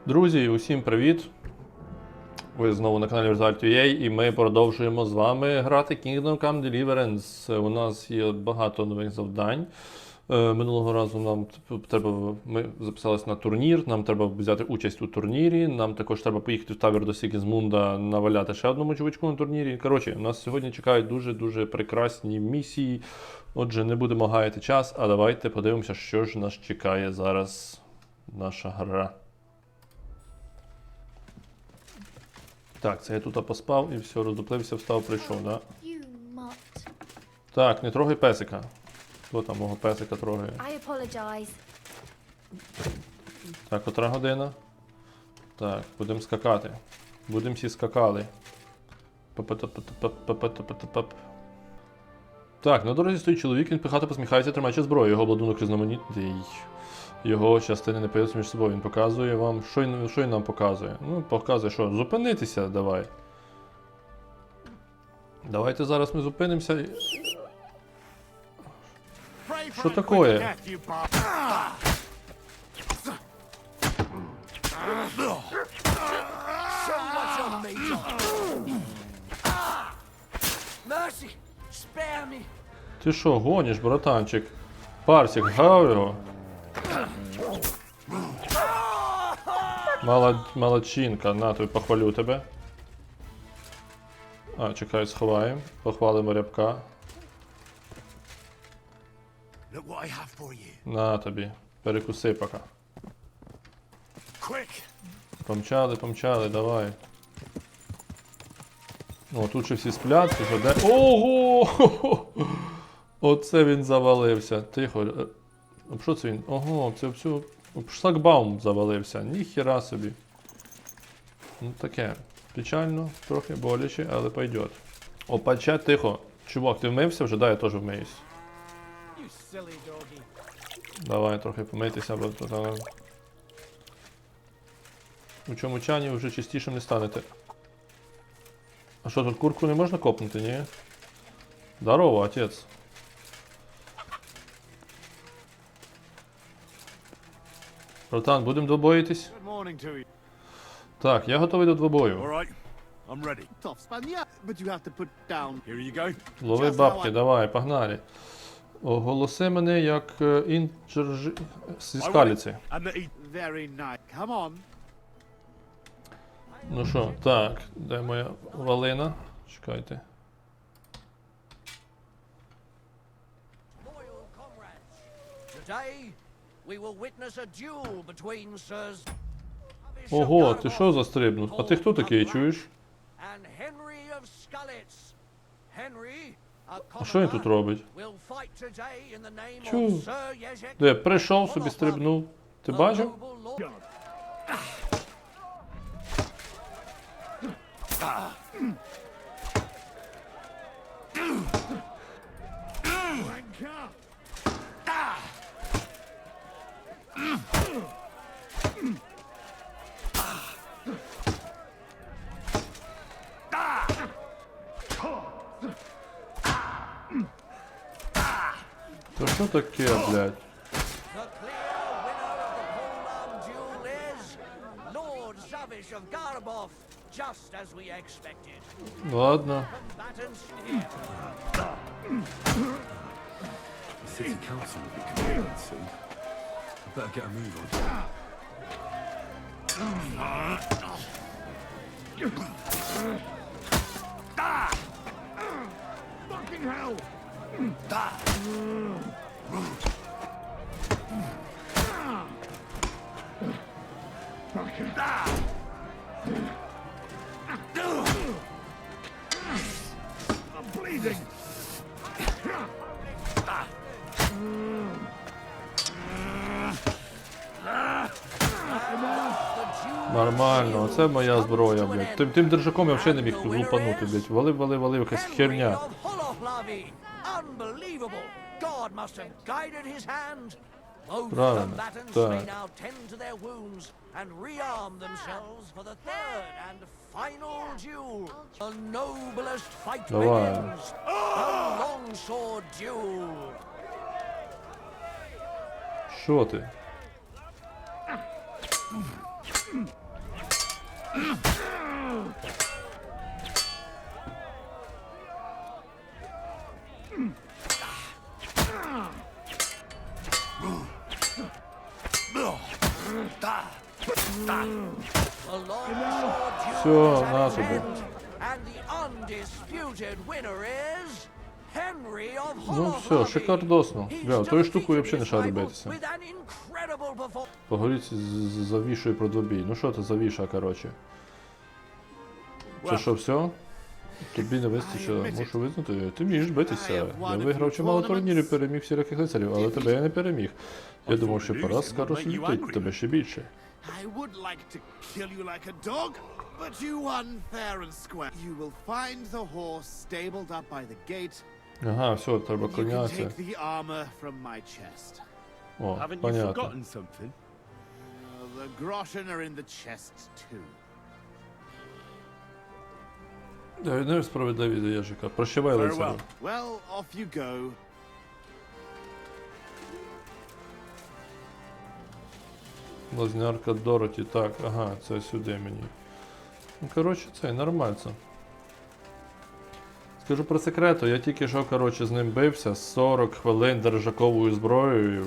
Друзі, усім привіт! Ви знову на каналі Вітаю, і ми продовжуємо з вами грати Kingdom Come Deliverance. У нас є багато нових завдань. Минулого разу ми записалися на турнір, нам треба взяти участь у турнірі, нам також треба поїхати в табір до Зігізмунда, наваляти ще одному чувачку на турнірі. Коротше, нас сьогодні чекають дуже-дуже прекрасні місії. Отже, не будемо гаяти час, а давайте подивимося, що ж нас чекає зараз наша гра. Так, це я тут поспав і все, роздуплився, встав, прийшов, да? Так, не трогай песика. Хто там мого песика трогає? Так, котра година? Так, будемо скакати. Будемо всі скакали. Так, на дорозі стоїть чоловік, він пихато посміхається, тримаючи зброю. Його обладунок різноманітний. Його частини не поєднуються між собою. Він показує вам, що він нам показує. Ну, показує, що? Зупинитися давай. Давайте зараз ми зупинимося. Що таке? Ти що, гониш, братанчик? Парсик, гав його. Молодчинка, на тобі, похвалю тебе. А, чекай, сховаємо. Похвалимо рябка. На тобі, перекуси поки. Помчали, давай. О, тут ще всі сплять, ти що, де? Ого! Оце він завалився. Тихо. Що це він? Ого, це всю... Шлагбаум завалився. Ніхіра собі. Ну таке. Печально, трохи боляче, але пойдет. Опача, тихо. Чувак, ти вмився вже? Да, я теж вмиюсь. Давай трохи помитися, бо у чому чані вже чистішим не станете. А що, тут курку не можна копнути, ні? Здорово, отець. Братан, будемо двобоїтись? Так, я готовий до двобою. Лови бабки, давай, погнали. Оголоси мене як інджержі... зі скаліці. Ну що, так, де моя валина? Чекайте. Ого, ти що застрибнув? А ти хто такий, чуєш? А що він тут робить? Чу. Де, прийшов собі, стрибнув. Ти бачив? То що таке, блядь? Ладно. Нормально, оце моя зброя, блядь. Тим держаком я взагалі не міг лупанути, блядь. Валив, якась херня. Правильно, так. Давай. Що ти? Все, на тобі. Ну все, шикардосно. Бля, тою штукою взагалі не шарю битися. Поговоріть з Вішою про двобій. Ну що це за Віша, коротше? Це що, все? Тобі не вистачило. Мушу визнати, ти вмієш битися. Я виграв чимало турнірів, переміг всіляких лицарів, але тебе я не переміг. Я думав, що поразка розлютить тебе ще більше. But you won fair and square. You will find the horse stabled up by the gate. Ага, все, треба коня. You can take the armor from my chest. О, Haven't you понятно. forgotten something? The groschen are in the chest too. Давай справедливість до Єжика. Прощавай, лицарю. Well, off you go. Блазнярка Дороті. Так, ага, це сюди мені. Ну, коротше, це нормально. Скажу про секрету, я тільки що, коротше, з ним бився 40 хвилин держаковою зброєю.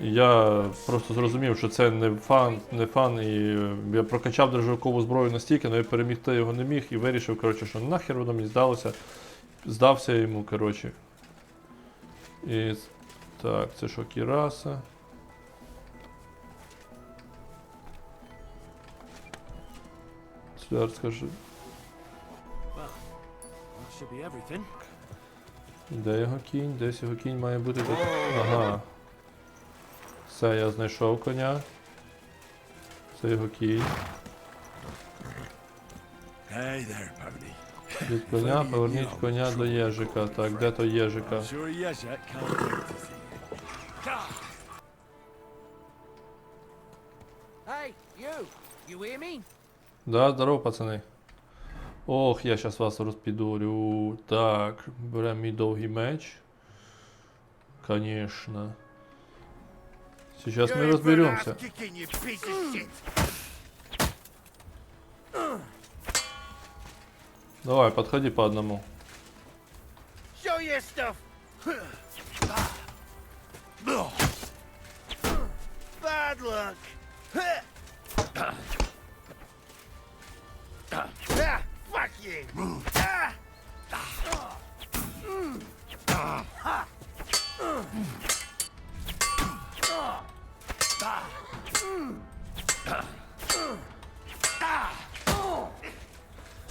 Я просто зрозумів, що це не фан, і я прокачав держакову зброю настільки, але я перемігти його не міг і вирішив, коротше, що нахер воно мені здалося. Здався йому, коротше. І так, це що, кіраса. Скажи. Де його кінь? Десь його кінь має бути тут. Ага. Все, я знайшов коня. Це його кінь. Від коня поверніть коня до Єжика. Так, де то Єжика? Да, здорово, пацани. Ох, я щас вас розпідорю. Так, беремо мій довгий меч. Конечно. Сейчас мы разберемся. Давай, подходи по одному. Bad luck. Fuck you.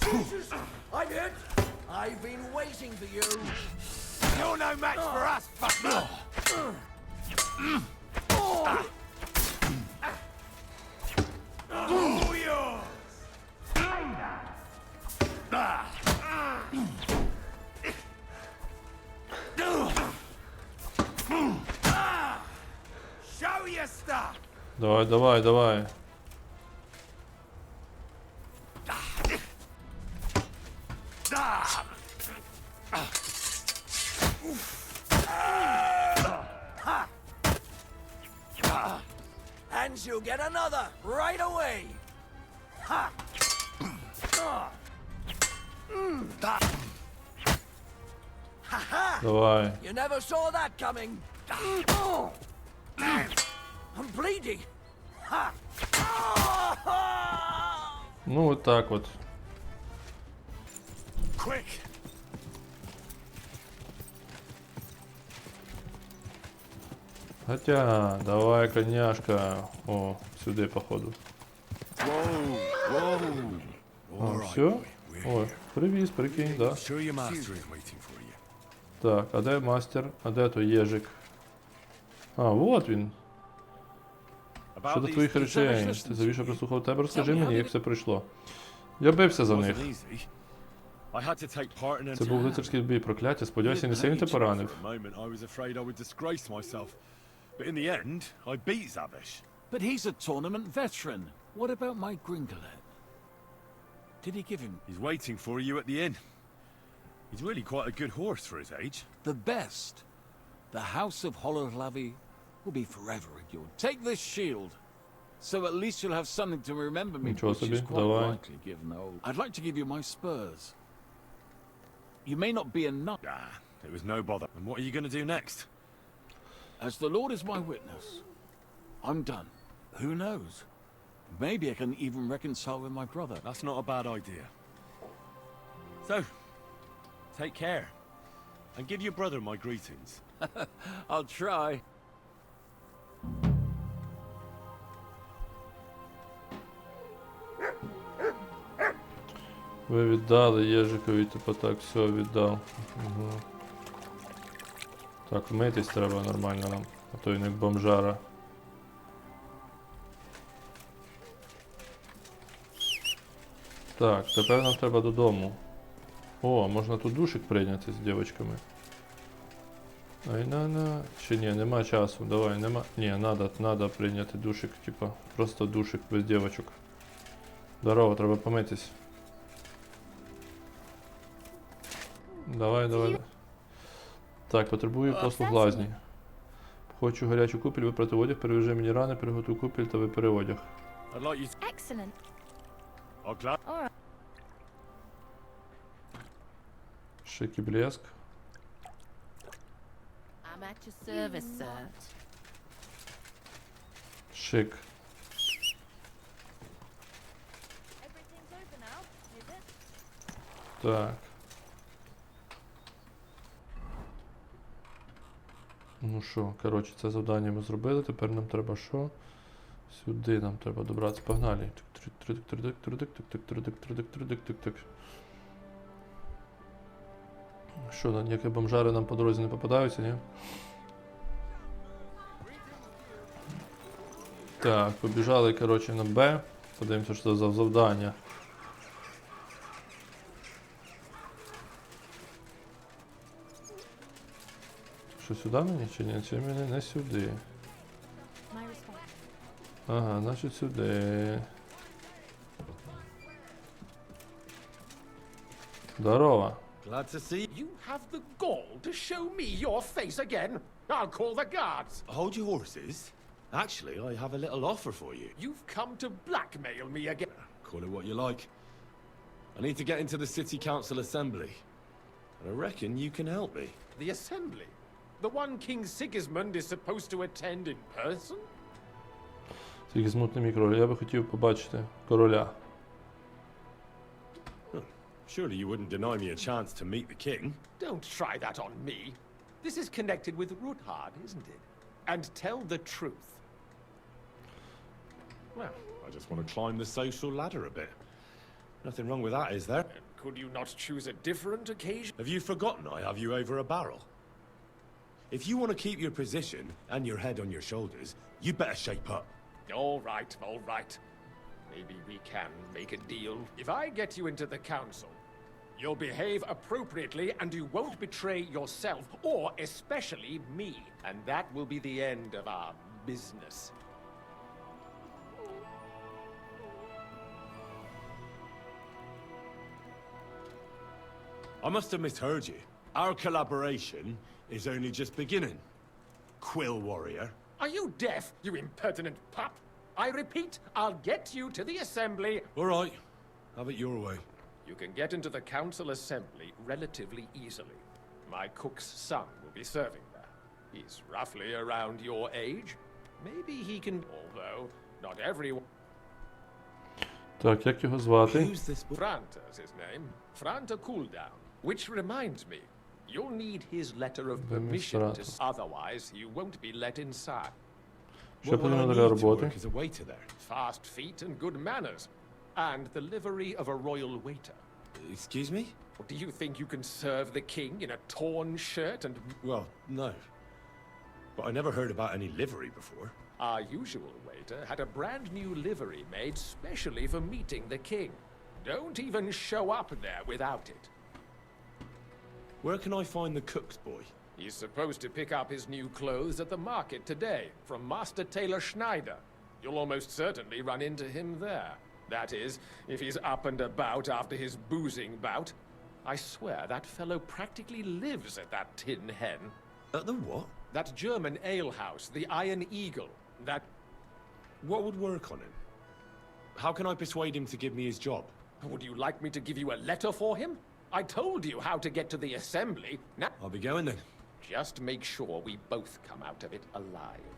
Jesus, I'm hit. I've been waiting for you. You're no match for us, fucker. All yours. Show your stuff. Давай, давай, давай. And you'll get another right away. Ha! Давай. You never saw that coming. I'm bleeding. Ha! Ну, вот так вот. Quick. Хотя, давай, коняшка. О, сюди, походу. А, все? Ой, привіз, прикинь, да. Так, а де мастер? А де той Єжик? А, вот він. Щодо твоїх речей, ти завіщо прислухав тебе, розкажи мені, як все пройшло. Я бився за них. Це був лицарський бій, прокляття, сподіваюся, не сильно ти поранив. But in the end, I beat Zavish. But he's a tournament veteran. What about my Gringolet? Did he give him He's waiting for you at the inn. He's really quite a good horse for his age. the best? The House of Hollerlavi will be forever at your. Take this shield. So at least you'll have something to remember me, Нічого which собі, is quite давай. likely given the whole... I'd like to give you my spurs. You may not be enough. It was no bother. And what are you going to do next? As the Lord is my witness, I'm done. Who knows? Maybe I can even reconcile with my brother. That's not a bad idea. So, take care. And give your brother my greetings. I'll try. Ви віддали Єжикові, типу так, все, віддав. Угу. Так, вмитись треба нормально нам, а то він як бомжара. Так, тепер нам треба додому. О, можна тут душик прийняти з дівчатками. Ай-на-на. Чи ні, нема часу, давай, нема. Ні, надо прийняти душик, типа, просто душик без дівчаток. Здорово, треба помитись. Давай. Так, потребую послуг лазні. Хочу гарячу купіль, випрати одяг, перев'яжи мені рани, приготуй купіль та випери одяг. I'd like you to... Excellent. I'll glad... All right. Шик і блеск. I'm at your service, sir. Шик. Everything's over now, is it? Так. Ну що, коротше, це завдання ми зробили, тепер нам треба що? Сюди нам треба добратися, погнали. Що, ніякі бомжари нам по дорозі не попадаються, ні? Так, побіжали, коротше, на Б. Подивимося, що це за завдання. Що сюди мені чи ні? Чи мені не сюди? My respect. Ага, значить сюди. Здорово. Glad to see you. You have the gall to show me your face again? I'll call the guards. Hold your horses. Actually, I have a little offer for you. You've come to blackmail me again. Call it what you like. I need to get into the city council assembly. And I reckon you can help me. The assembly? The one King Sigismund is supposed to attend in person? Сігізмунд не мій король. Я би хотів побачити короля. Surely you wouldn't deny me a chance to meet the king. Don't try that on me. This is connected with Ruthard, isn't it? And tell the truth. Well, I just want to climb the social ladder a bit. Nothing wrong with that, is there? And could you not choose a different occasion? Have you forgotten I have you over a barrel? If you want to keep your position and your head on your shoulders, you'd better shape up. All right. Maybe we can make a deal. If I get you into the council, you'll behave appropriately and you won't betray yourself, or especially me. And that will be the end of our business. I must have misheard you. Our collaboration is only just beginning. Quill warrior. Are you deaf, you impertinent pup? I repeat, I'll get you to the assembly. All right, have it your way. You can get into the council assembly relatively easily. My cook's son will be serving there. He's roughly around your age. Maybe he can, although not everyone. Так, як його звати? Who's this boy? Franta's his name. Franta Cooldown. Which reminds me, you'll need his letter of permission to... Otherwise, you won't be let inside. Що What will I потрібно need для to роботи? work as a waiter there? Fast feet and good manners. And the livery of a royal waiter. Excuse me? Do you think you can serve the king in a torn shirt and... Well, no. But I never heard about any livery before. Our usual waiter had a brand new livery made specially for meeting the king. Don't even show up there without it. Where can I find the cook's boy? He's supposed to pick up his new clothes at the market today from Master Tailor Schneider. You'll almost certainly run into him there. That is, if he's up and about after his boozing bout. I swear that fellow practically lives at that Tin Hen. At the what? That German alehouse, the Iron Eagle. That... What would work on him? How can I persuade him to give me his job? Would you like me to give you a letter for him? I told you how to get to the assembly. Now, I'll be going then. just make sure we both come out of it alive.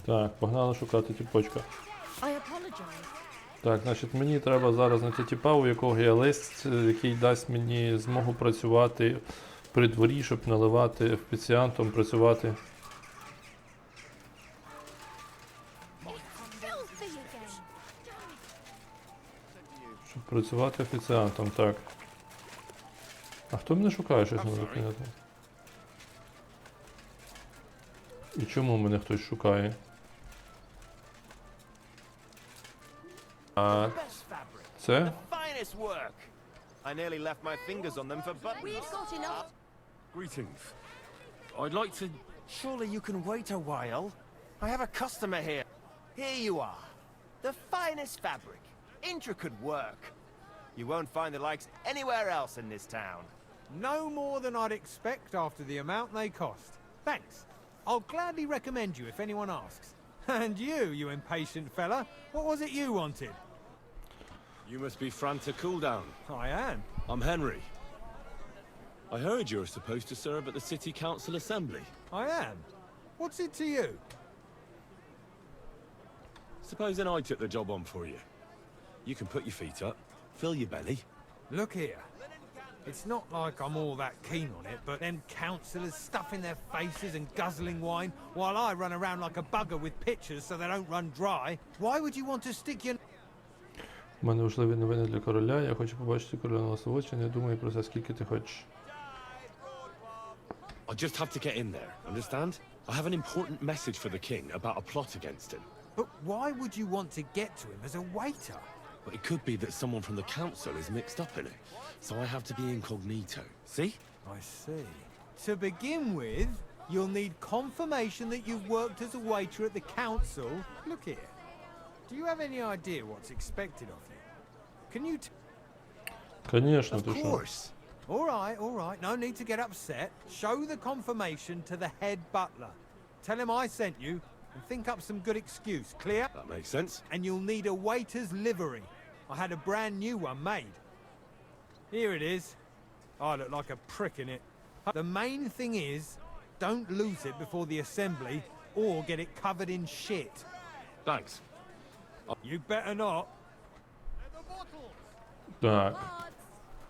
Так, погнали шукати тіпочка. I apologize. Так, значить, мені треба зараз знайти тіпа, у якого є лист, який дасть мені змогу працювати при дворі, щоб наливати офіціантом, працювати. Filthy again. Щоб працювати офіціантом, так. А хто мене шукає, щось не можу поняти? І чому мене хтось шукає? А це? Finest work. I nearly left my fingers on them for buttons. We've got enough. Greetings. I'd like to... Surely you can wait a while. I have a customer here. Here you are. The finest fabric. Intricate work. You won't find the likes anywhere else in this town. No more than I'd expect after the amount they cost. Thanks. I'll gladly recommend you if anyone asks. And you impatient fella, what was it you wanted? You must be Franta Cooldown. I am. I'm Henry. I heard you're supposed to serve at the City Council Assembly. I am. What's it to you? Supposing I took the job on for you. You can put your feet up, fill your belly. Look here. It's not like I'm all that keen on it, but them councillors stuffing their faces and guzzling wine while I run around like a bugger with pitchers so they don't run dry. Why would you want to stick your... У мене важливі новини для короля. Я хочу побачити короля на власні очі. Не думай про це, скільки ти хочеш. I just have to get in there, understand? I have an important message for the king about a plot against him. But why would you want to get to him as a waiter? But it could be that someone from the council is mixed up in it, so I have to be incognito. See? I see. To begin with, you'll need confirmation that you've worked as a waiter at the council. Look here. Do you have any idea what's expected of you? Can you... Конечно, Of ти що? course. All right. No need to get upset. Show the confirmation to the head butler. Tell him I sent you and think up some good excuse. Clear? That makes sense. And you'll need a waiter's livery. I had a brand new one made. Here it is. I look like a prick in it. The main thing is, don't lose it before the assembly or get it covered in shit. Thanks. You better not. Так. Pots.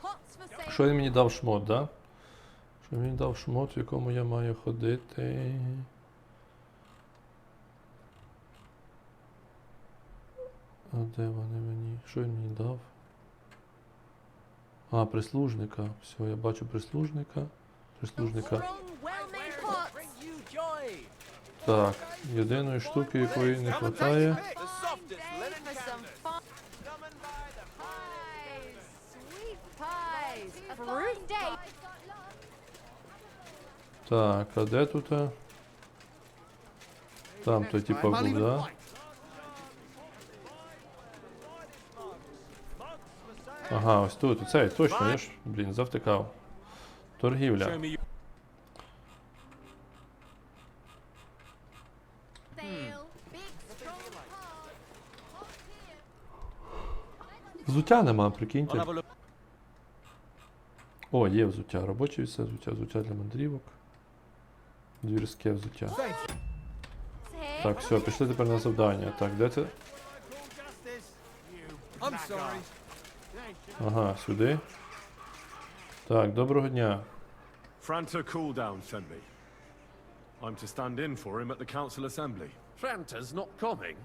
Pots for sale. Що він мені дав шмот, да? Що він мені дав шмот, в якому я маю ходити? А де вони мені? Що він мені дав? А, прислужника. Все, я бачу прислужника. Прислужника. Strong, well-made pots. Так, єдиної штуки, якої не вистачає. The softest linen For some canvas. fun Come and buy them. pies. Sweet pies. A fruit day. Так, а де тут? Там той типа був, да? Ага, ось тут. Цей, точно, я ж, блін, завтикав. Торгівля. Show me Sale. Big, strong pots. Pots here. Взуття нема, I'll прикиньте. have a look. О, є взуття. Робоче все взуття. Взуття для мандрівок. Двірське взуття. Here. Так, все, пішли тепер на завдання. Так, де це? I'm sorry. Ага, сюди. Так, доброго дня. Franta Cooldown sent me. I'm to stand in for him at the council assembly. Franta's not coming.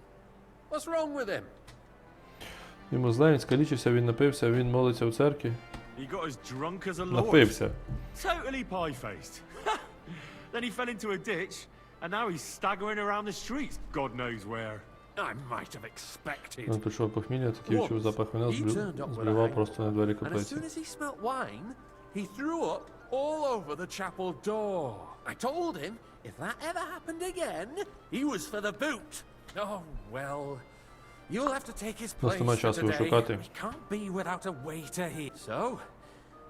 What's wrong with him? Йому зле, він скалічився, він напився, він молиться в церкві. He got as drunk as a lord. Напився. Totally pie-faced. Then he fell into a ditch, and now he's staggering around the streets, God knows where. I might have expected. Він почув похмілля, такий відчув запах вина, зблював просто на двері And as каплиці. soon as he smelt wine, he threw up all over the chapel door. I told him if that ever happened again, he was for the boot. Oh, well, you'll have to take his Нас place нема for часу today. шукати. We can't be without a waiter here. So,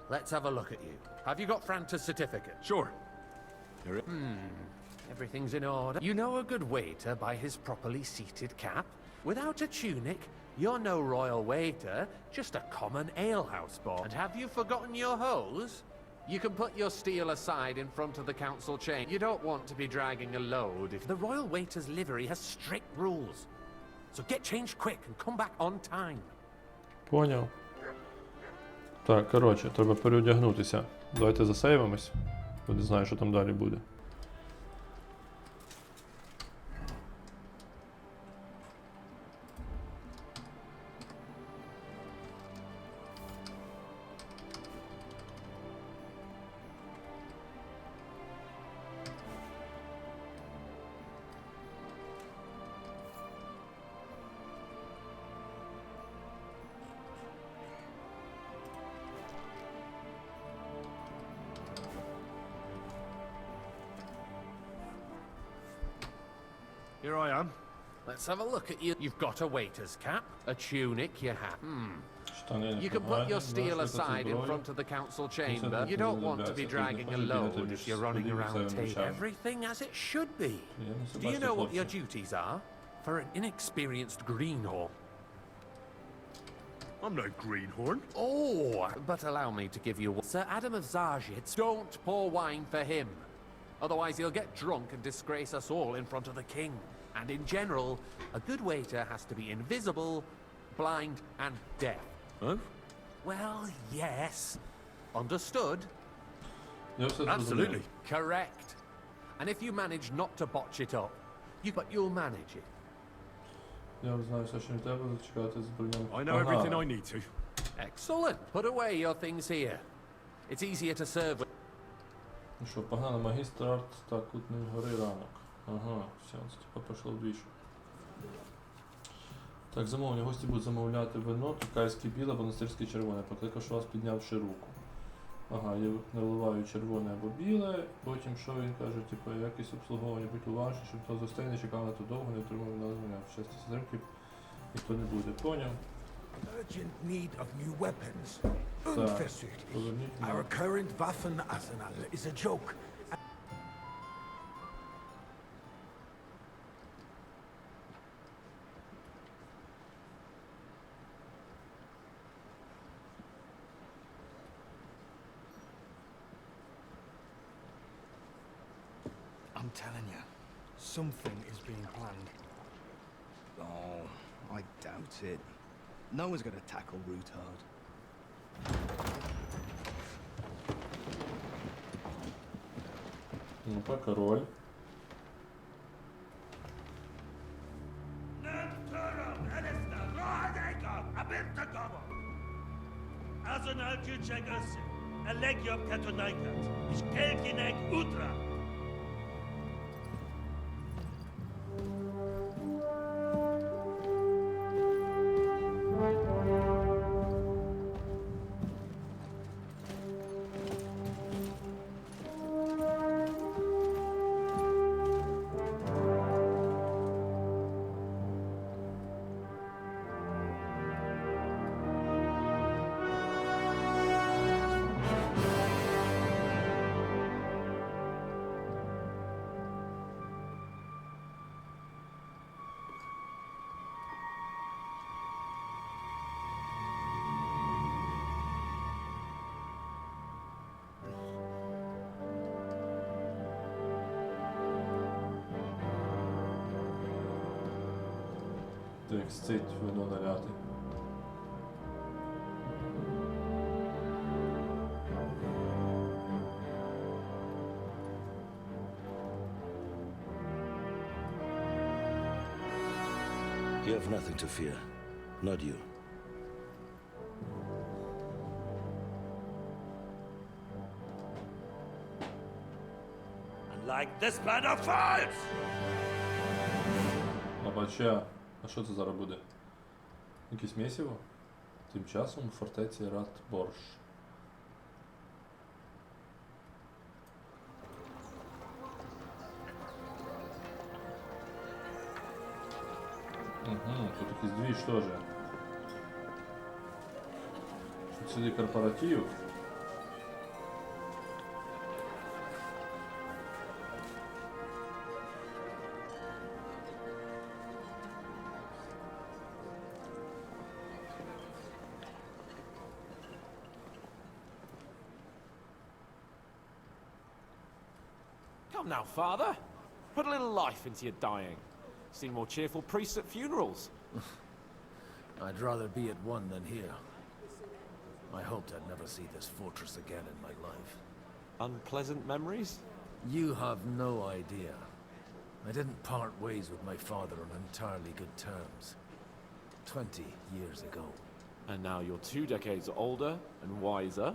Let's have a look at you. Have you got Franta's certificate? Sure. Everything's in order. You know a good waiter by his properly seated cap? Without a tunic, you're no royal waiter, just a common alehouse boy. And have you forgotten your hose? You can put your steel aside in front of the council chamber. You don't want to be dragging a load. The royal waiter's livery has strict rules. So get changed quick and come back on time. Поняв. Так, коротше, треба переодягнутися. Давайте засейвимось. Бо не знаю, що там далі буде. Here I am. Let's have a look at you. You've got a waiter's cap, a tunic, you have. Штани You can put your steel бачите, це aside in зброя. front of the council chamber. так You не don't want to розробляється. be Ти dragging a не хочеш load бігати if you're running між around своїми taking речами. everything as it should be. Я не Do you бачите, know what your хлопці. duties are? For an inexperienced greenhorn. I'm no greenhorn. Oh, but allow me to give you one. Sir Adam of Zarjitz, don't pour wine for him. Otherwise he'll get drunk and disgrace us all in front of the king. And in general, a good waiter has to be invisible, blind, and deaf. Huh? Well, yes. Understood? Я все Absolutely. зрозумів. Correct. And if you manage not to botch it up, but you'll manage it. Я знаю все, що не треба, зачекати з броням. I know everything I need to. Excellent. Put away your things here. It's easier to serve with. Ну що, погнали, магістрат та Кутної гори ранок. Ага, все, це типа пішло в двіж. Так, замовлення. Гості будуть замовляти вино, тукайське біле, монастирське червоне. Покликавши вас, піднявши руку. Ага, я наливаю червоне або біле, потім що він каже, типу, якість обслуговування, будь уважні, щоб хто з гостей не чекав на то довго, не отримав названня. В щасті затримки ніхто не буде. Поняв? Urgent need of new weapons. Так, Unverständlich. поверніть Our мене. current Waffenarsenal is a joke. I'm telling you, something is being planned. Oh, I doubt it. No one's gonna tackle Rootard. Ну-ка, король. Так, сцить вино наляти. You have nothing to fear. Not you. Like this plan of falls! Бача, а що це зараз буде? Якесь місіво? Тим часом у фортеці Ратборш. Угу, тут якийсь двіж теж. Що цілий корпоратив. Come now, father. Put a little life into your dying. Seen more cheerful priests at funerals. I'd rather be at one than here. I hoped I'd never see this fortress again in my life. Unpleasant memories? You have no idea. I didn't part ways with my father on entirely good terms. 20 years ago. And now you're 2 decades older and wiser.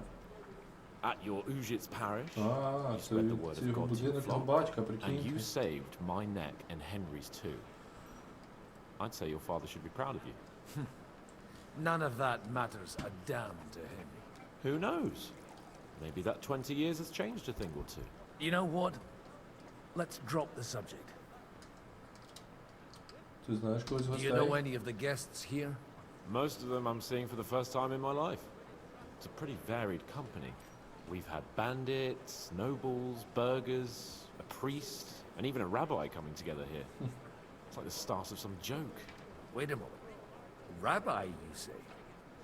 At your Ujit's parish, you spread the word of God to your flock, and you saved my neck and Henry's too. I'd say your father should be proud of you. None of that matters a damn to him. Who knows? Maybe that 20 years has changed a thing or two. You know what? Let's drop the subject. Ти знаєш когось Do you know any of the guests here? Most of them I'm seeing for the first time in my life. It's a pretty varied company. We've had bandits, nobles, burghers, a priest, and even a rabbi coming together here. It's like the start of some joke. Wait a moment. Rabbi, you say?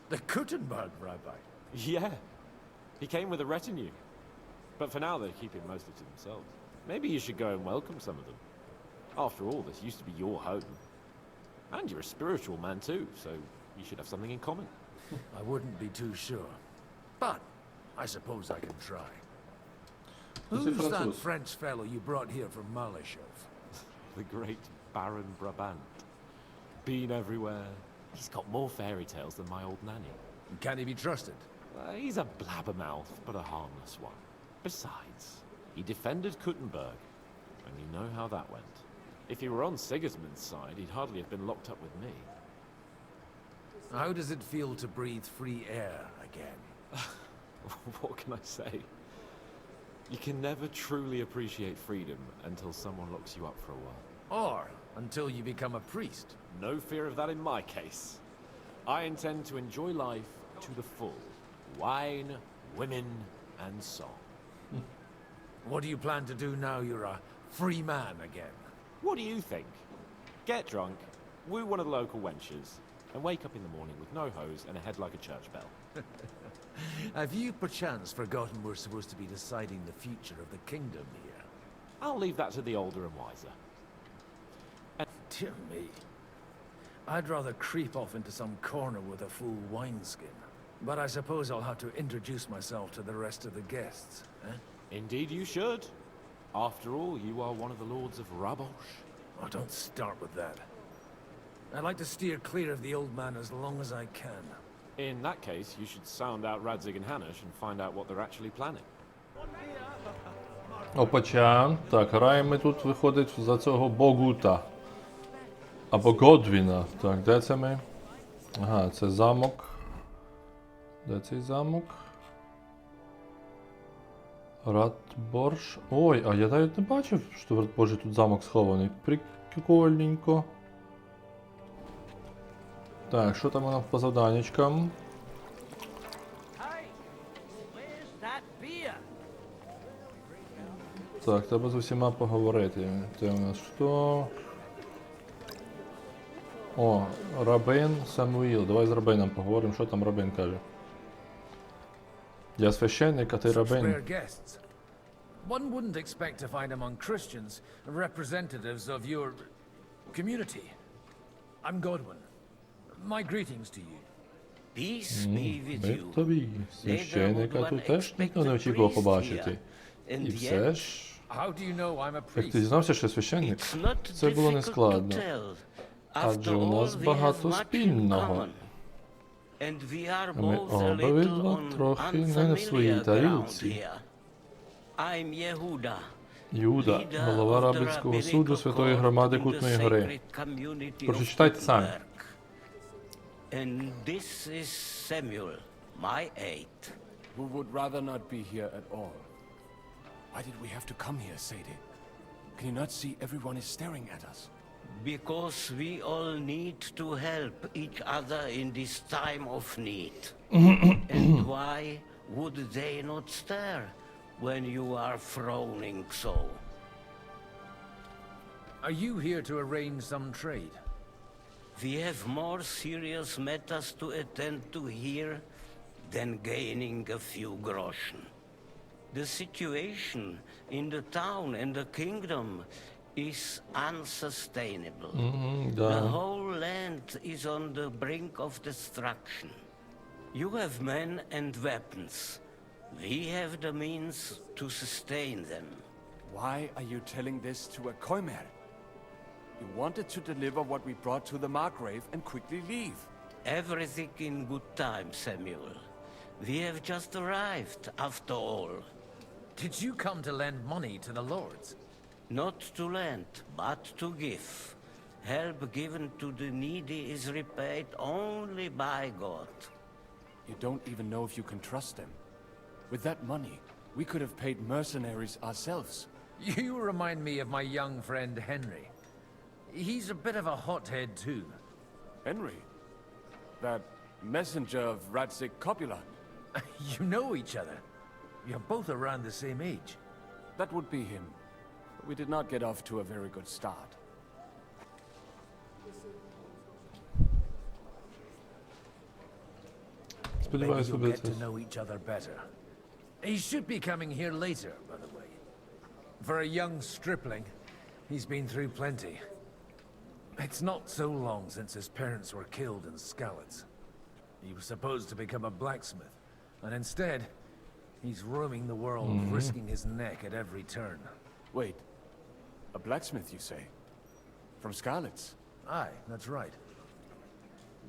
The Kuttenberg rabbi? Yeah. He came with a retinue. But for now they're keeping mostly to themselves. Maybe you should go and welcome some of them. After all, this used to be your home. And you're a spiritual man too, so you should have something in common. I wouldn't be too sure. But I suppose I can try. Who's that French fellow you brought here from Malashov? The great Baron Brabant. Been everywhere. He's got more fairy tales than my old nanny. Can he be trusted? He's a blabbermouth, but a harmless one. Besides, he defended Kuttenberg, and you know how that went. If he were on Sigismund's side, he'd hardly have been locked up with me. How does it feel to breathe free air again? What can I say? You can never truly appreciate freedom until someone locks you up for a while. Or until you become a priest. No fear of that in my case. I intend to enjoy life to the full. Wine, women, and song. What do you plan to do now you're a free man again? What do you think? Get drunk, woo one of the local wenches, and wake up in the morning with no hose and a head like a church bell. Have you perchance forgotten we're supposed to be deciding the future of the kingdom here? I'll leave that to the older and wiser. Dear me. I'd rather creep off into some corner with a full wineskin. But I suppose I'll have to introduce myself to the rest of the guests, eh? Indeed you should. After all, you are one of the lords of Rabosh. Oh, don't start with that. I'd like to steer clear of the old man as long as I can. In that case, you should sound out Radzig and Hanush and find out what they're actually planning. Опача. Так, граємо ми тут, виходить, за цього Богута. Або Годвіна. Так, де це ми? Ага, це замок. Де цей замок? Ратборж. Ой, а я навіть не бачив, що в Ратборжі тут замок схований. Прикольненько. Так, що там у нас по завданнячкам? Так, треба з усіма поговорити. Це у нас що? О, Рабин Самуїл. Давай з Рабином поговоримо, що там Рабин каже. Я священник, а ти Рабин. One wouldn't expect to find among Christians representatives of your community. I'm Godwin. My greetings to you. Peace be with you. Тобі священника тут теж ніхто не очікував побачити. І все ж... Як ти дізнався, що священник? Це було нескладно. Адже у нас багато спільного. Ми обидва трохи не на своїй тарілці. Юда, голова Рабинського суду Святої Громади Кутної Гори. Прочитайте самі. And this is Samuel, my aide. Who would rather not be here at all. Why did we have to come here, Sadie? Can you not see everyone is staring at us? Because we all need to help each other in this time of need. And why would they not stare when you are frowning so? Are you here to arrange some trade? We have more serious matters to attend to here than gaining a few groschen. The situation in the town and the kingdom is unsustainable. The whole land is on the brink of destruction. You have men and weapons. We have the means to sustain them. Why are you telling this to a Koimer? You wanted to deliver what we brought to the Margrave and quickly leave. Everything in good time, Samuel. We have just arrived, after all. Did you come to lend money to the lords? Not to lend, but to give. Help given to the needy is repaid only by God. You don't even know if you can trust them. With that money, we could have paid mercenaries ourselves. You remind me of my young friend Henry. He's a bit of a hothead too. Henry? That messenger of Radzik Copula? You know each other. You're both around the same age. That would be him. But we did not get off to a very good start. Maybe you'll get to know each other better. He should be coming here later, by the way. For a young stripling, he's been through plenty. It's not so long since his parents were killed in Skalitz. He was supposed to become a blacksmith, and instead, he's roaming the world, risking his neck at every turn. Wait, a blacksmith, you say? From Skalitz? Aye, that's right.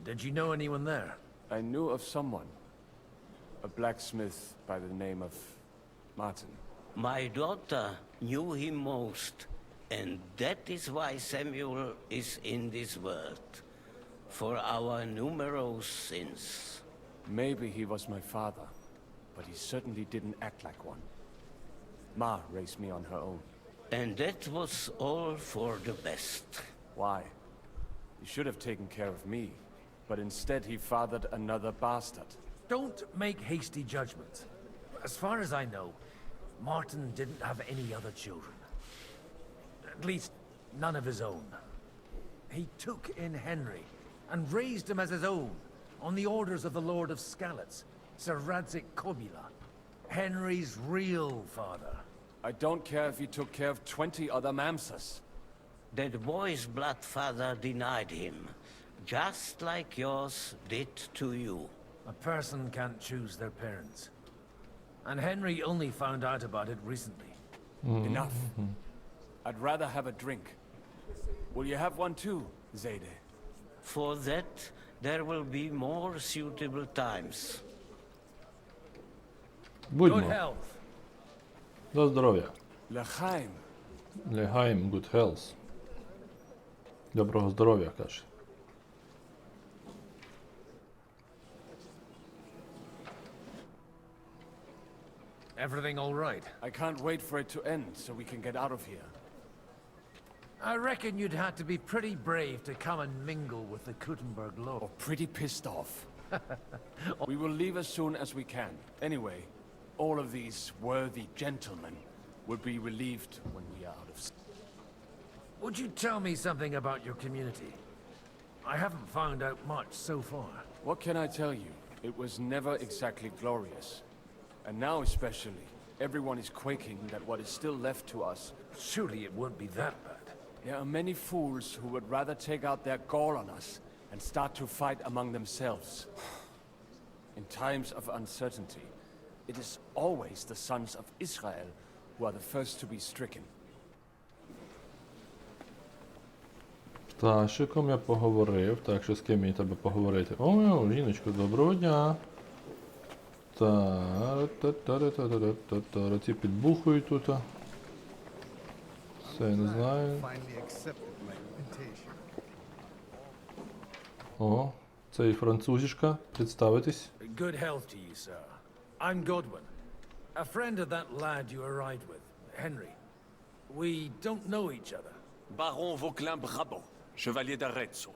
Did you know anyone there? I knew of someone. A blacksmith by the name of Martin. My daughter knew him most, and that is why Samuel is in this world. For our numerous sins. Maybe he was my father, but he certainly didn't act like one. Ma raised me on her own. And that was all for the best. Why? He should have taken care of me, but instead he fathered another bastard. Don't make hasty judgments. As far as I know, Martin didn't have any other children. At least, none of his own. He took in Henry, and raised him as his own, on the orders of the Lord of Skalitz, Sir Radzik Copula, Henry's real father. I don't care if he took care of 20 other Mamsas. That boy's blood father denied him, just like yours did to you. A person can't choose their parents. And Henry only found out about it recently. Enough. I'd rather have a drink. Will you have one too, Zayde? For that, there will be more suitable times. Будьмо. Good health. До здоров'я. L'chaim. L'chaim, good health. Доброго здоров'я, каже. Everything all right? I can't wait for it to end so we can get out of here. I reckon you'd have to be pretty brave to come and mingle with the Kuttenberg Lord. Or pretty pissed off. We will leave as soon as we can. Anyway, all of these worthy gentlemen will be relieved when we are out of... Would you tell me something about your community? I haven't found out much so far. What can I tell you? It was never exactly glorious. And now especially, everyone is quaking that what is still left to us... Surely it won't be that bad. There are many fools who would rather take out their gall on us and start to fight among themselves. In times of uncertainty, it is always the sons of Israel who are the first to be stricken. Пташиком я поговорив. Так, що з ким мені треба поговорити? О, жіночко, доброго дня. Та-та-та-та-та-та-та. Ці підбухують тут. Це я не знаю. О, це і французішка. Представитись. Good health to you, sir. I'm Godwin. A friend of that lad you arrived with, Henry. We don't know each other. Baron Vauquelin Brabant, Chevalier d'Arezzo.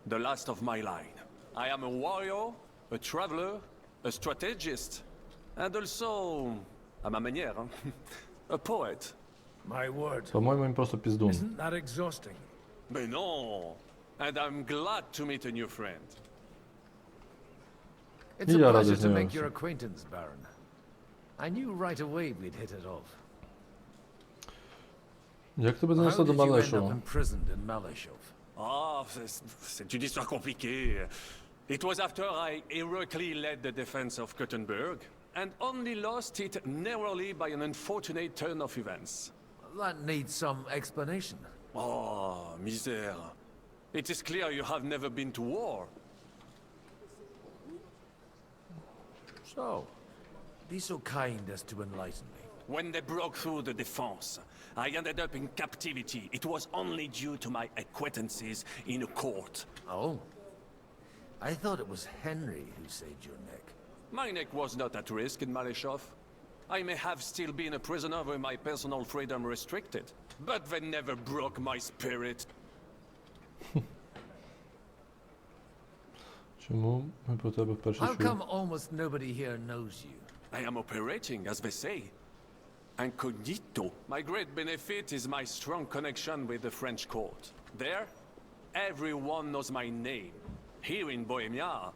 The last of my line. I am a warrior, a traveler, a strategist, and also, à ma manière, a poet. My word. По-моєму, він просто піздун. Isn't that exhausting? But no, and I'm glad to meet a new friend. It's a pleasure to make your acquaintance, Baron. I knew right away we'd hit it off. Як тебе How занесло до did you end up Малешова? imprisoned in Malashov? Ah, c'est une histoire compliquée. It was after I heroically led the defense of Gothenburg, and only lost it narrowly by an unfortunate turn of events. That needs some explanation. Oh, misère. It is clear you have never been to war. So, be so kind as to enlighten me. When they broke through the defense, I ended up in captivity. It was only due to my acquaintances in a court. Oh. I thought it was Henry who saved your neck. My neck was not at risk in Malashov. I may have still been a prisoner with my personal freedom restricted, but they never broke my spirit. Чому ми про тебе вперше How чуємо? come almost nobody here knows you? I am operating, as they say. Incognito. My great benefit is my strong connection with the French court. There, everyone knows my name. Here in Bohemia,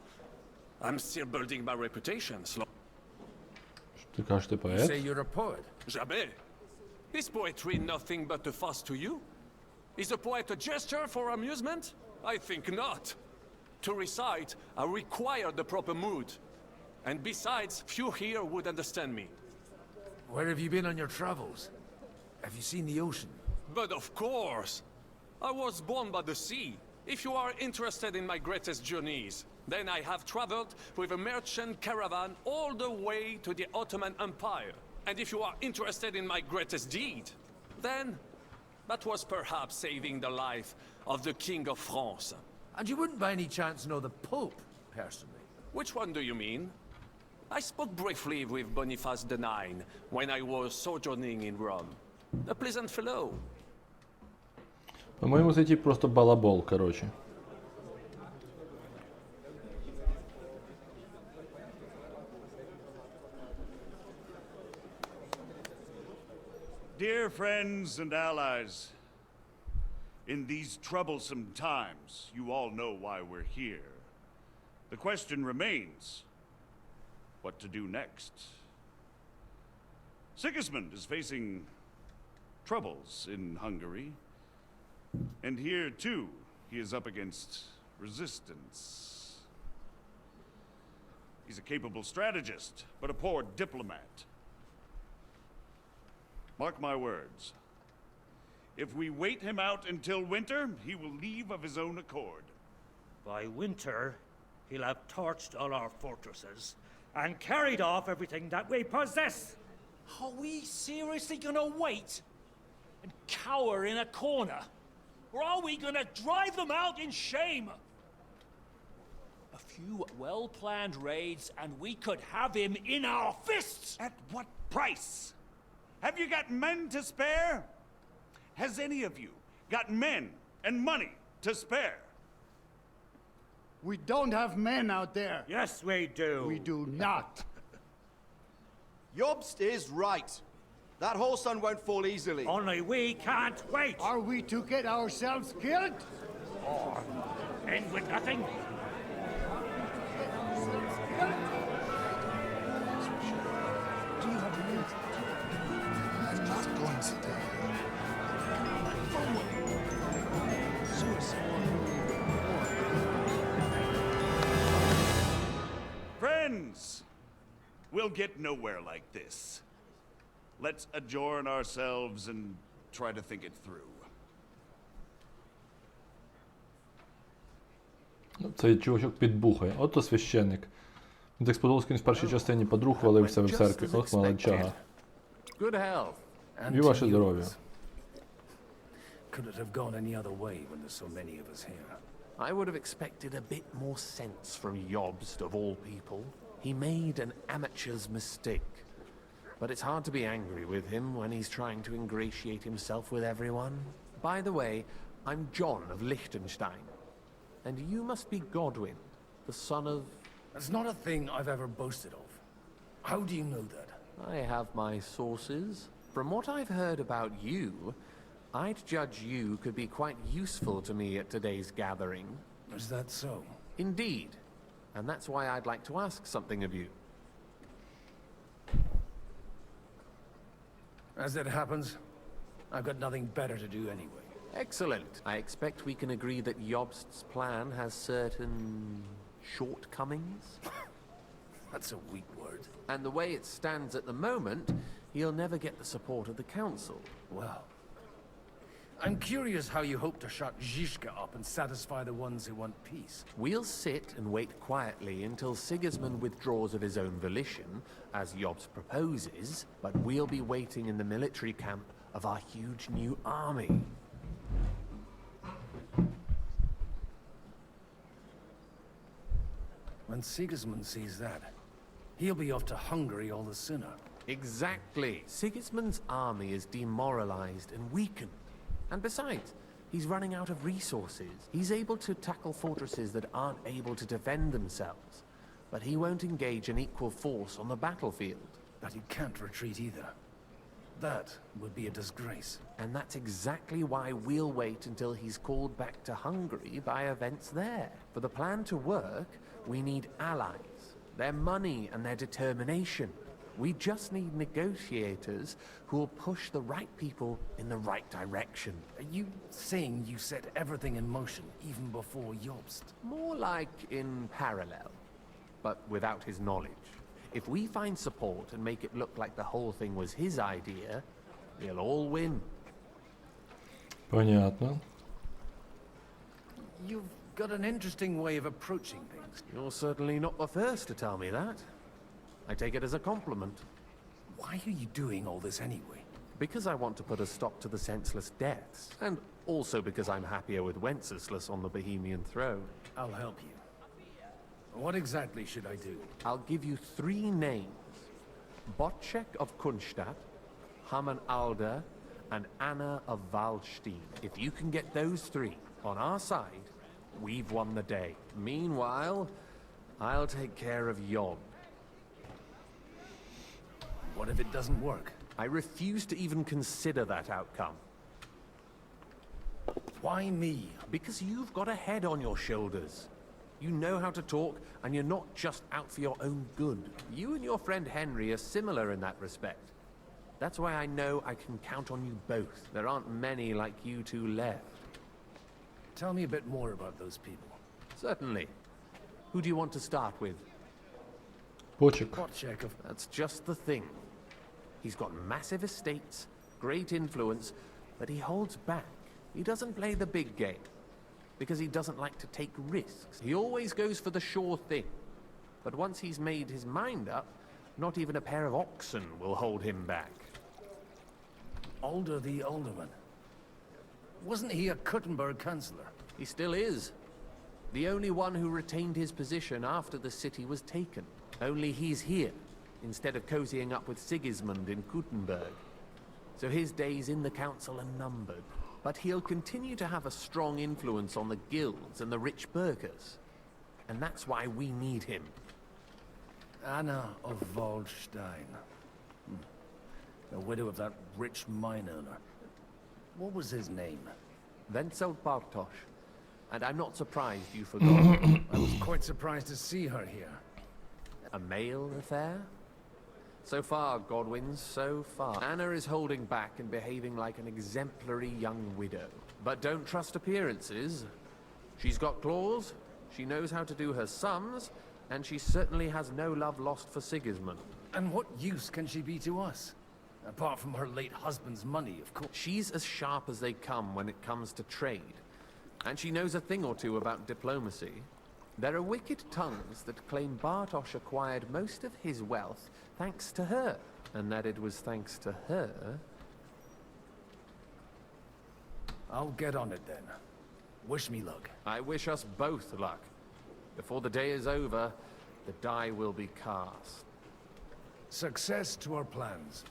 I'm still building my reputation. Ти кажеш, ти You поет? say you're a poet. Jamais. Is poetry nothing but a fuss to you? Is a poet a gesture for amusement? I think not. To recite, I require the proper mood. And besides, few here would understand me. Where have you been on your travels? Have you seen the ocean? But of course! I was born by the sea. If you are interested in my greatest journeys, then I have traveled with a merchant caravan all the way to the Ottoman Empire. And if you are interested in my greatest deed, then that was perhaps saving the life of the King of France. And you wouldn't by any chance know the Pope, personally? Which one do you mean? I spoke briefly with Boniface IX when I was sojourning in Rome. A pleasant fellow. По-моєму, це тип просто балабол, коротше. Dear friends and allies, in these troublesome times, you all know why we're here. The question remains, what to do next? Sigismund is facing troubles in Hungary, and here too, he is up against resistance. He's a capable strategist, but a poor diplomat. Mark my words. If we wait him out until winter, he will leave of his own accord. By winter, he'll have torched all our fortresses and carried off everything that we possess. Are we seriously gonna wait and cower in a corner? Or are we gonna drive them out in shame? A few well-planned raids and we could have him in our fists! At what price? Have you got men to spare? Has any of you got men and money to spare? We don't have men out there. Yes, we do. We do not. Jobst is right. That whole sun won't fall easily. Only we can't wait. Are we to get ourselves killed? Or end with nothing? Do you have a minute? I'm not going to die. Friends, we'll get nowhere like this. Let's adjourn ourselves and try to think it through. Цей чувачок підбухає. Ото священник. Він так сподобалось, він в першій частині подруг валився в церкві. Ох, молодчага. Good health. And І ваше здоров'я. Could it have gone any other way when there's so many of us here? I would have expected a bit more sense from Jobst, of all people. He made an amateur's mistake. But it's hard to be angry with him when he's trying to ingratiate himself with everyone. By the way, I'm John of Liechtenstein. And you must be Godwin, the son of... That's not a thing I've ever boasted of. How do you know that? I have my sources. From what I've heard about you, I'd judge you could be quite useful to me at today's gathering. Is that so? Indeed. And that's why I'd like to ask something of you. As it happens, I've got nothing better to do anyway. Excellent. I expect we can agree that Jobst's plan has certain shortcomings. That's a weak word. And the way it stands at the moment, he'll never get the support of the council. Well, I'm curious how you hope to shut Zizka up and satisfy the ones who want peace. We'll sit and wait quietly until Sigismund withdraws of his own volition, as Jobst proposes, but we'll be waiting in the military camp of our huge new army. When Sigismund sees that, he'll be off to Hungary all the sooner. Exactly. Sigismund's army is demoralized and weakened. And besides, he's running out of resources. He's able to tackle fortresses that aren't able to defend themselves. But he won't engage an equal force on the battlefield. But he can't retreat either. That would be a disgrace. And that's exactly why we'll wait until he's called back to Hungary by events there. For the plan to work, we need allies, their money and their determination. We just need negotiators who will push the right people in the right direction. Are you saying you set everything in motion even before Jobst? More like in parallel, but without his knowledge. If we find support and make it look like the whole thing was his idea, we'll all win. Понятно. You've got an interesting way of approaching things. You're certainly not the first to tell me that. I take it as a compliment. Why are you doing all this anyway? Because I want to put a stop to the senseless deaths, and also because I'm happier with Wenceslas on the Bohemian throne. I'll help you. What exactly should I do? I'll give you 3 names. Botchek of Kunstadt, Haman Alder, and Anna of Waldstein. If you can get those 3 on our side, we've won the day. Meanwhile, I'll take care of Job. What if it doesn't work? I refuse to even consider that outcome. Why me? Because you've got a head on your shoulders. You know how to talk, and you're not just out for your own good. You and your friend Henry are similar in that respect. That's why I know I can count on you both. There aren't many like you 2 left. Tell me a bit more about those people. Certainly. Who do you want to start with? Botchek. That's just the thing. He's got massive estates, great influence, but he holds back. He doesn't play the big game, because he doesn't like to take risks. He always goes for the sure thing. But once he's made his mind up, not even a pair of oxen will hold him back. Alder the Alderman. Wasn't he a Kuttenberg councillor? He still is. The only one who retained his position after the city was taken. Only he's here, instead of cozying up with Sigismund in Kuttenberg. So his days in the council are numbered. But he'll continue to have a strong influence on the guilds and the rich burghers. And that's why we need him. Anna of Waldstein. The widow of that rich mine owner. What was his name? Wenzel Bartosz. And I'm not surprised you forgot. I was quite surprised to see her here. A male affair? So far, Godwin, so far. Anna is holding back and behaving like an exemplary young widow. But don't trust appearances. She's got claws, she knows how to do her sums, and she certainly has no love lost for Sigismund. And what use can she be to us? Apart from her late husband's money, of course. She's as sharp as they come when it comes to trade. And she knows a thing or two about diplomacy. There are wicked tongues that claim Bartosz acquired most of his wealth thanks to her, and that it was thanks to her. I'll get on it then. Wish me luck. I wish us both luck. Before the day is over, the die will be cast. Success to our plans.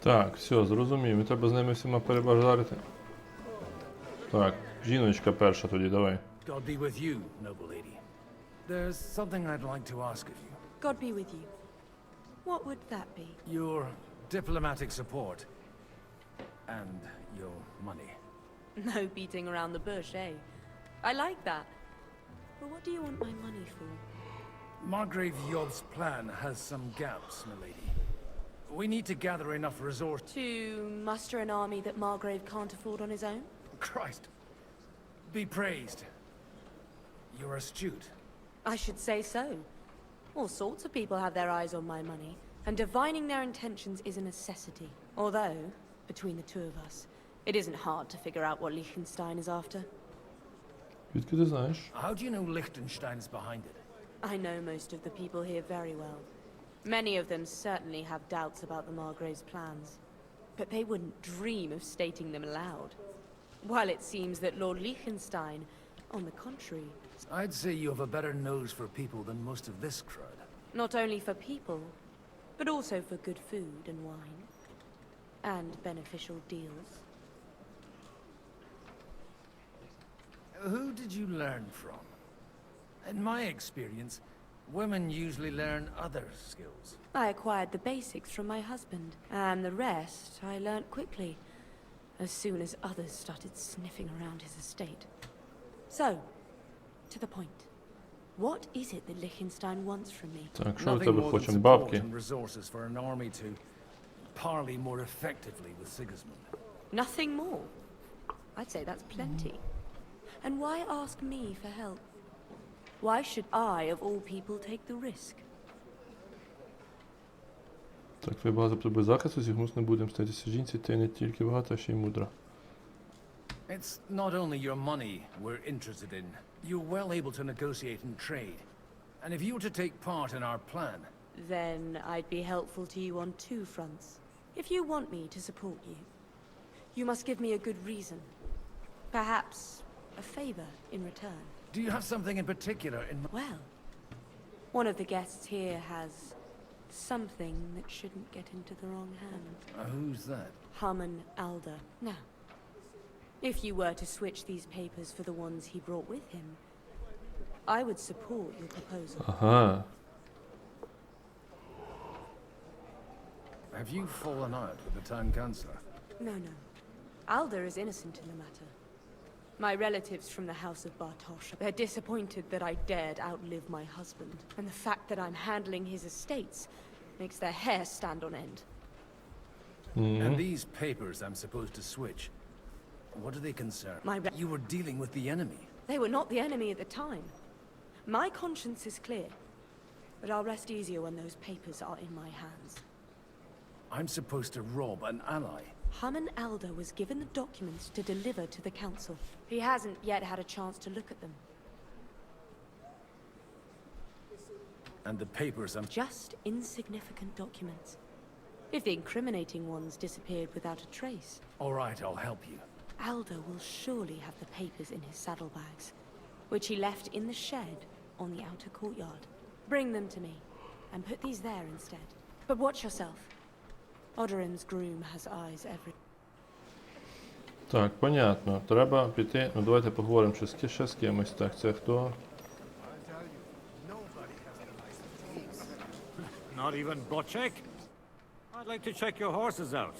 Так, все, зрозумів. Мені треба з ними всіма перебазарити. Так, жіночка перша тоді, давай. God be with you, noble lady. There's something I'd like to ask of you. God be with you. What would that be? Your diplomatic support. And your money. No beating around the bush, eh? I like that. But what do you want my money for? Margrave Job's plan has some gaps, milady. We need to gather enough resources. To muster an army that Margrave can't afford on his own? Christ. Be praised. You're astute. I should say so. All sorts of people have their eyes on my money, and divining their intentions is a necessity. Although, between the two of us, it isn't hard to figure out what Liechtenstein is after. Звідки ти знаєш? How do you know Liechtenstein's behind it? I know most of the people here very well. Many of them certainly have doubts about the Margrave's plans, but they wouldn't dream of stating them aloud. While it seems that Lord Liechtenstein, on the contrary... I'd say you have a better nose for people than most of this crowd. Not only for people, but also for good food and wine. And beneficial deals. Who did you learn from? In my experience, women usually learn other skills. I acquired the basics from my husband, and the rest I learnt quickly, as soon as others started sniffing around his estate. So, to the point. What is it that Liechtenstein wants from me? Так, що від Nothing тебе more than хочемо? support Бабки. and resources for an army to parley more effectively with Sigismund. Nothing more. I'd say that's plenty. And why ask me for help? Why should I, of all people, take the risk? Так, твоя база потребує захисту, Зігмунд не буде мститися жінці, ти не тільки багата, а ще й мудра. It's not only your money we're interested in. You're well able to negotiate and trade. And if you were to take part in our plan... Then I'd be helpful to you on two fronts. If you want me to support you, you must give me a good reason. Perhaps a favor in return. Do you have something in particular in mind? Well, one of the guests here has something that shouldn't get into the wrong hands. Who's that? Harman Alder. Now, if you were to switch these papers for the ones he brought with him, I would support your proposal. Ага. Have you fallen out with the town councillor? No. Alder is innocent in the matter. My relatives from the house of Bartosz, they're disappointed that I dared outlive my husband. And the fact that I'm handling his estates makes their hair stand on end. And these papers I'm supposed to switch, what do they concern? You were dealing with the enemy. They were not the enemy at the time. My conscience is clear, but I'll rest easier when those papers are in my hands. I'm supposed to rob an ally. Harman Alder was given the documents to deliver to the council. He hasn't yet had a chance to look at them. And the papers I'm... Just insignificant documents. If the incriminating ones disappeared without a trace. All right, I'll help you. Alder will surely have the papers in his saddlebags, which he left in the shed on the outer courtyard. Bring them to me, and put these there instead. But watch yourself. Odorin's groom has eyes every... Так, понятно. Треба піти. Ну, давайте поговоримо ще з кимось. Так, це хто? Not even Bocek? I'd like to check your horses out.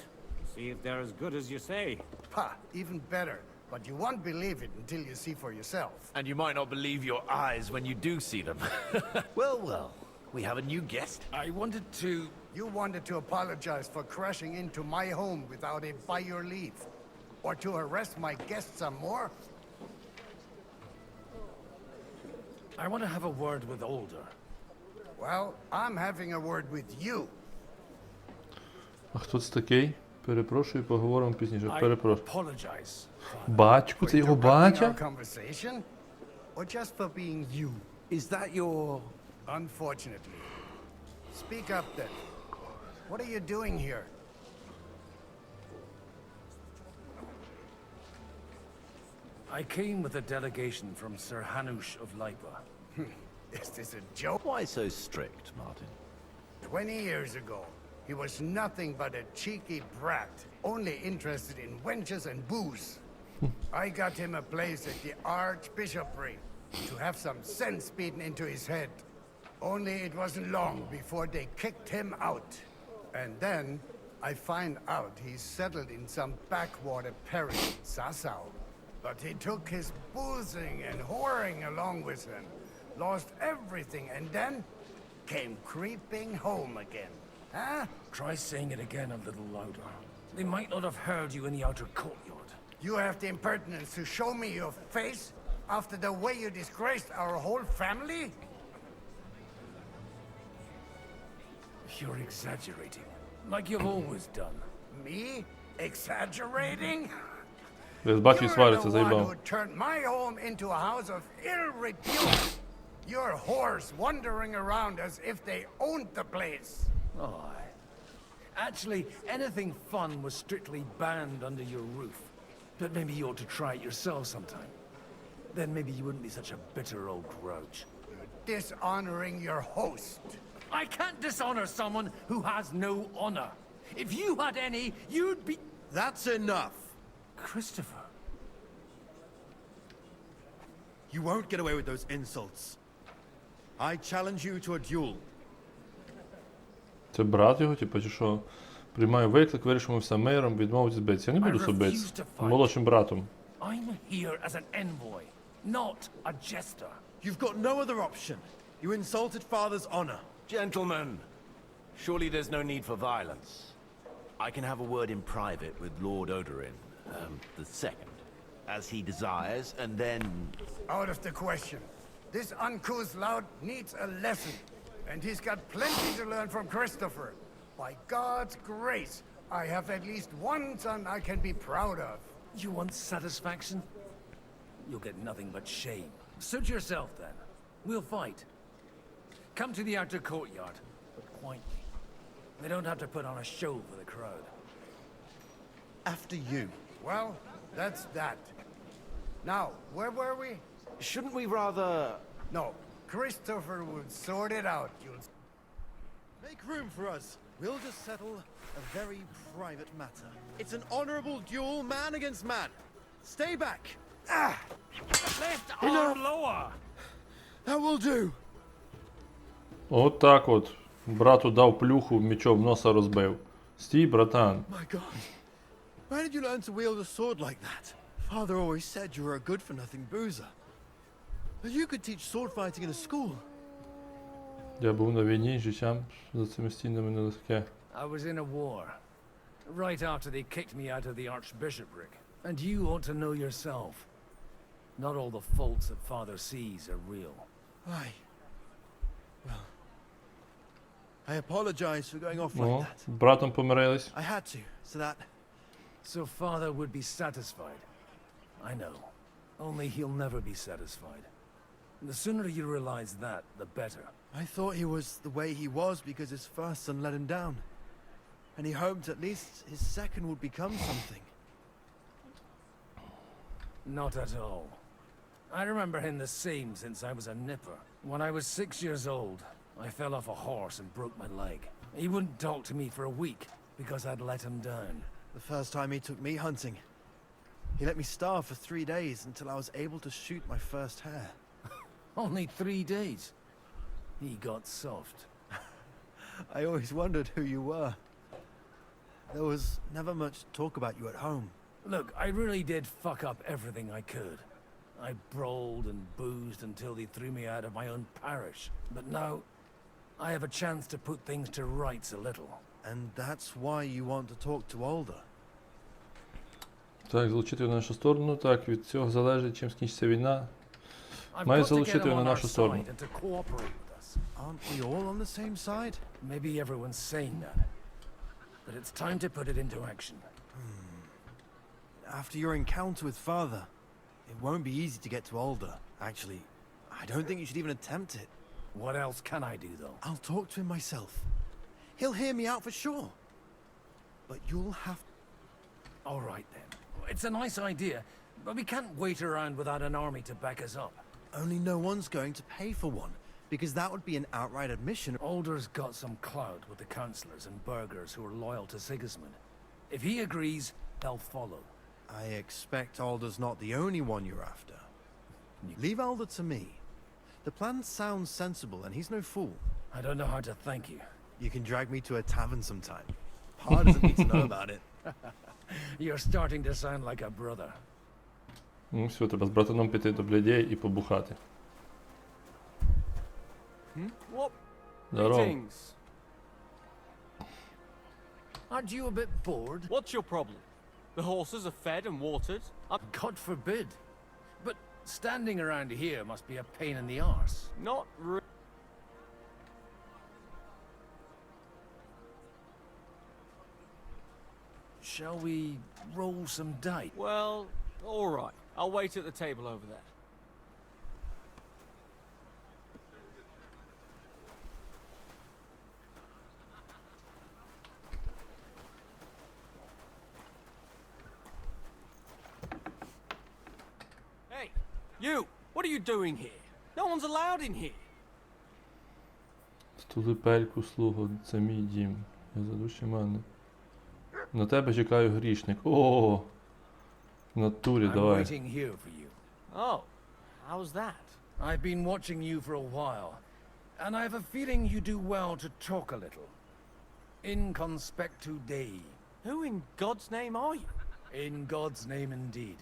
See if they're as good as you say. Ha, even better. But you won't believe it until you see for yourself. And you might not believe your eyes when you do see them. Well, we have a new guest. I wanted to... You wanted to apologize for crashing into my home without it by your leave. Or to arrest my guests some more? I want to have a word with Alder. Well, I'm having a word with you. А хто це такий? Перепрошую, поговоримо пізніше. I Перепрошую. apologize. Батько, це його батя? Our conversation? Or just for being you? Is that your... Unfortunately. Speak up then. What are you doing here? I came with a delegation from Sir Hanush of Lipa. Is this a joke? Why so strict, Martin? 20 years ago, he was nothing but a cheeky brat, only interested in wenches and booze. I got him a place at the Archbishopric to have some sense beaten into his head. Only it wasn't long before they kicked him out. And then I find out he's settled in some backwater parish, Sassau. But he took his boozing and whoring along with him, lost everything, and then came creeping home again. Huh? Try saying it again a little louder. They might not have heard you in the outer courtyard. You have the impertinence to show me your face after the way you disgraced our whole family? You're exaggerating, like you've always done. Me? Exaggerating? Я бачу, You're the свариться, one заїбав. who turned my home into a house of ill repute. Your whores wandering around as if they owned the place. Oh, actually, anything fun was strictly banned under your roof. But maybe you ought to try it yourself sometime. Then maybe you wouldn't be such a bitter old grouch. You're dishonoring your host. I can't dishonor someone who has no honor. If you had any, you'd be... That's enough. Christopher. You won't get away with those insults. I challenge you to a duel. Це брат його, типу, чи що? Приймаю виклик, вирішимо все миром, відмовитись битися. Я не буду битися. Молодшим братом. I'm here as an envoy, not a jester. You've got no other option. You insulted father's honor. Gentlemen, surely there's no need for violence. I can have a word in private with Lord Oberyn, the second, as he desires, and then... Out of the question. This uncouth lout needs a lesson, and he's got plenty to learn from Christopher. By God's grace, I have at least one son I can be proud of. You want satisfaction? You'll get nothing but shame. Suit yourself, then. We'll fight. Come to the outer courtyard, but quietly. They don't have to put on a show for the crowd. After you. Well, that's that. Now, where were we? Shouldn't we rather... No, Christopher will sort it out. You'll... Make room for us. We'll just settle a very private matter. It's an honorable duel, man against man. Stay back. Ah! Left arm lower! That will do. От так от. Брату дав плюху, мечом носа розбив. Стій, братан. My God. Where did you learn to wield a sword like that? Father always said you were a good-for-nothing boozer. But you could teach sword fighting in a school. Я був на війні, життям за цими стінами нелегке. I was in a war. Right after they kicked me out of the archbishopric. And you ought to know yourself. Not all the faults that Father sees are real. Aye. Well, I apologize for going off like that. Братом помирились. I had to, so that... So Father would be satisfied. I know. Only he'll never be satisfied. The sooner you realize that, the better. I thought he was the way he was because his first son let him down. And he hoped at least his second would become something. Not at all. I remember him the same since I was a nipper. When I was 6 years old, I fell off a horse and broke my leg. He wouldn't talk to me for a week because I'd let him down. The first time he took me hunting, he let me starve for 3 days until I was able to shoot my first hare. Only 3 days. He got soft. I always wondered who you were. There was never much talk about you at home. Look, I really did fuck up everything I could. I brawled and boozed until they threw me out of my own parish. But now, I have a chance to put things to rights a little. And that's why you want to talk to Alder. Так, залучити його на нашу сторону. Так, від цього залежить, чим скінчиться війна. Має залучити його на нашу сторону. Aren't we all on the same side? Maybe everyone's saying that. But it's time to put it into action. After your encounter with Father, it won't be easy to get to Alder. Actually, I don't think you should even attempt it. What else can I do, though? I'll talk to him myself. He'll hear me out for sure. But you'll have... All right, then. It's a nice idea, but we can't wait around without an army to back us up. Only no one's going to pay for one, because that would be an outright admission. Alder's got some clout with the councillors and burghers who are loyal to Sigismund. If he agrees, they'll follow. I expect Alder's not the only one you're after. Leave Alder to me. The plan sounds sensible, and he's no fool. I don't know how to thank you. You can drag me to a tavern sometime. Pa doesn't need to know about it. You're starting to sound like a brother. Ну все, треба з братаном піти до блядей і побухати. What? Здорово. Greetings. Aren't you a bit bored? What's your problem? The horses are fed and watered. God forbid. But standing around here must be a pain in the arse. Not really. Shall we roll some dice? Well, all right. I'll wait at the table over there. Hey, you! What are you doing here? No one's allowed in here. Стулипельку, слугу, це мій дім. Я за душі мене. На тебе чекаю грішник. О, в натурі, I'm давай. waiting here for you. Oh, how's that? I've been watching you for a while, and I have a feeling you do well to talk a little. In conspectu Dei. Who in God's name are you? In God's name indeed.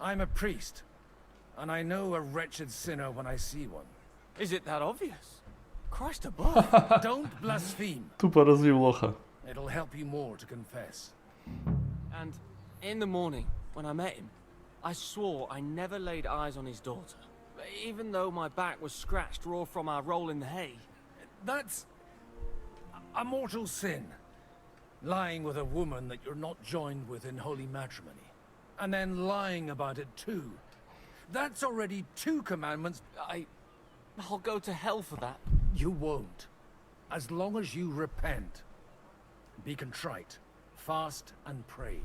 I'm a priest, and I know a wretched sinner when I see one. Is it that obvious? Christ above. Don't blaspheme. Тупо розвів лоха. It'll help you more to confess. And in the morning, when I met him, I swore I never laid eyes on his daughter. Even though my back was scratched raw from our roll in the hay. That's a mortal sin. Lying with a woman that you're not joined with in holy matrimony. And then lying about it too. That's already 2 commandments. I'll go to hell for that. You won't. As long as you repent. Be contrite. Fast and pray.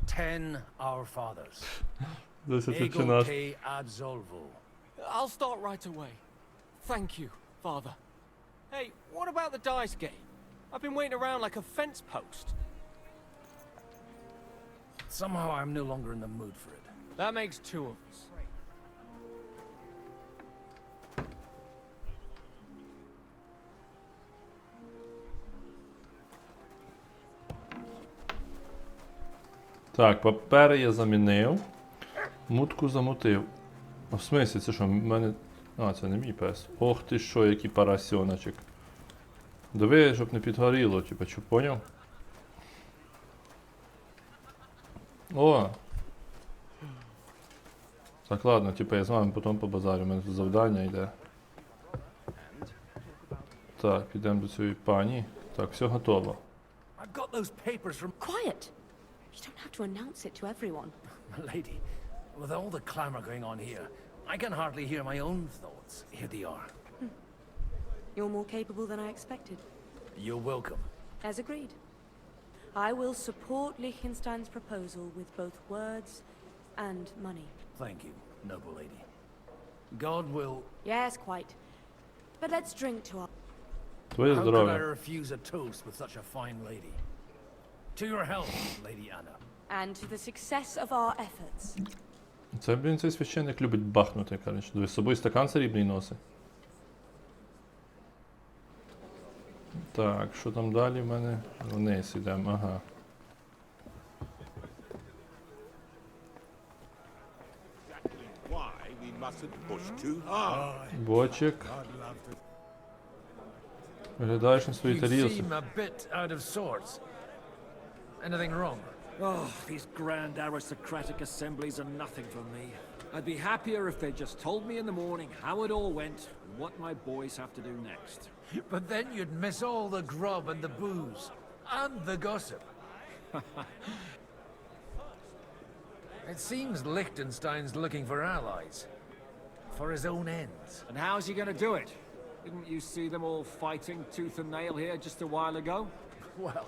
10 Our Fathers. Ego te absolvo. I'll start right away. Thank you, Father. Hey, what about the dice game? I've been waiting around like a fence post. Somehow I'm no longer in the mood for it. That makes 2 of us. Так, папери я замінив. Мутку замутив. В смислі, це що, в мене... А, це не мій пес. Ох ти що, який парасьоночок. Диви, щоб не підгоріло, типа, що, поняв? О! Так, ладно, типа, я з вами потім побазарю, у мене тут завдання йде. Так, підемо до цієї пані. Так, все готово. I've got those papers from... Quiet! You don't have to announce it to everyone. Lady, with all the clamor going on here, I can hardly hear my own thoughts. Here they are. You're more capable than I expected. You're welcome. As agreed. I will support Liechtenstein's proposal with both words and money. Thank you, noble lady. God will... Yes, quite. But let's drink to our... Твоє How could I здоров'я. refuse a toast with such a fine lady? To your health, Lady Anna. And to the success of our efforts. Це, блін, цей священник любить бахнути, коротше. Диви, з собою стакан срібний носить. Так, що там далі в мене? Вниз ідемо, ага. Why we mustn't push too hard. Бочик. Виглядаєш на своїй You тарілці. seem a bit out of sorts. Anything wrong? Oh, these grand aristocratic assemblies are nothing for me. I'd be happier if they just told me in the morning how it all went and what my boys have to do next. But then you'd miss all the grub and the booze. And the gossip. It seems Liechtenstein's looking for allies. For his own ends. And how's he gonna do it? Didn't you see them all fighting tooth and nail here just a while ago? Well,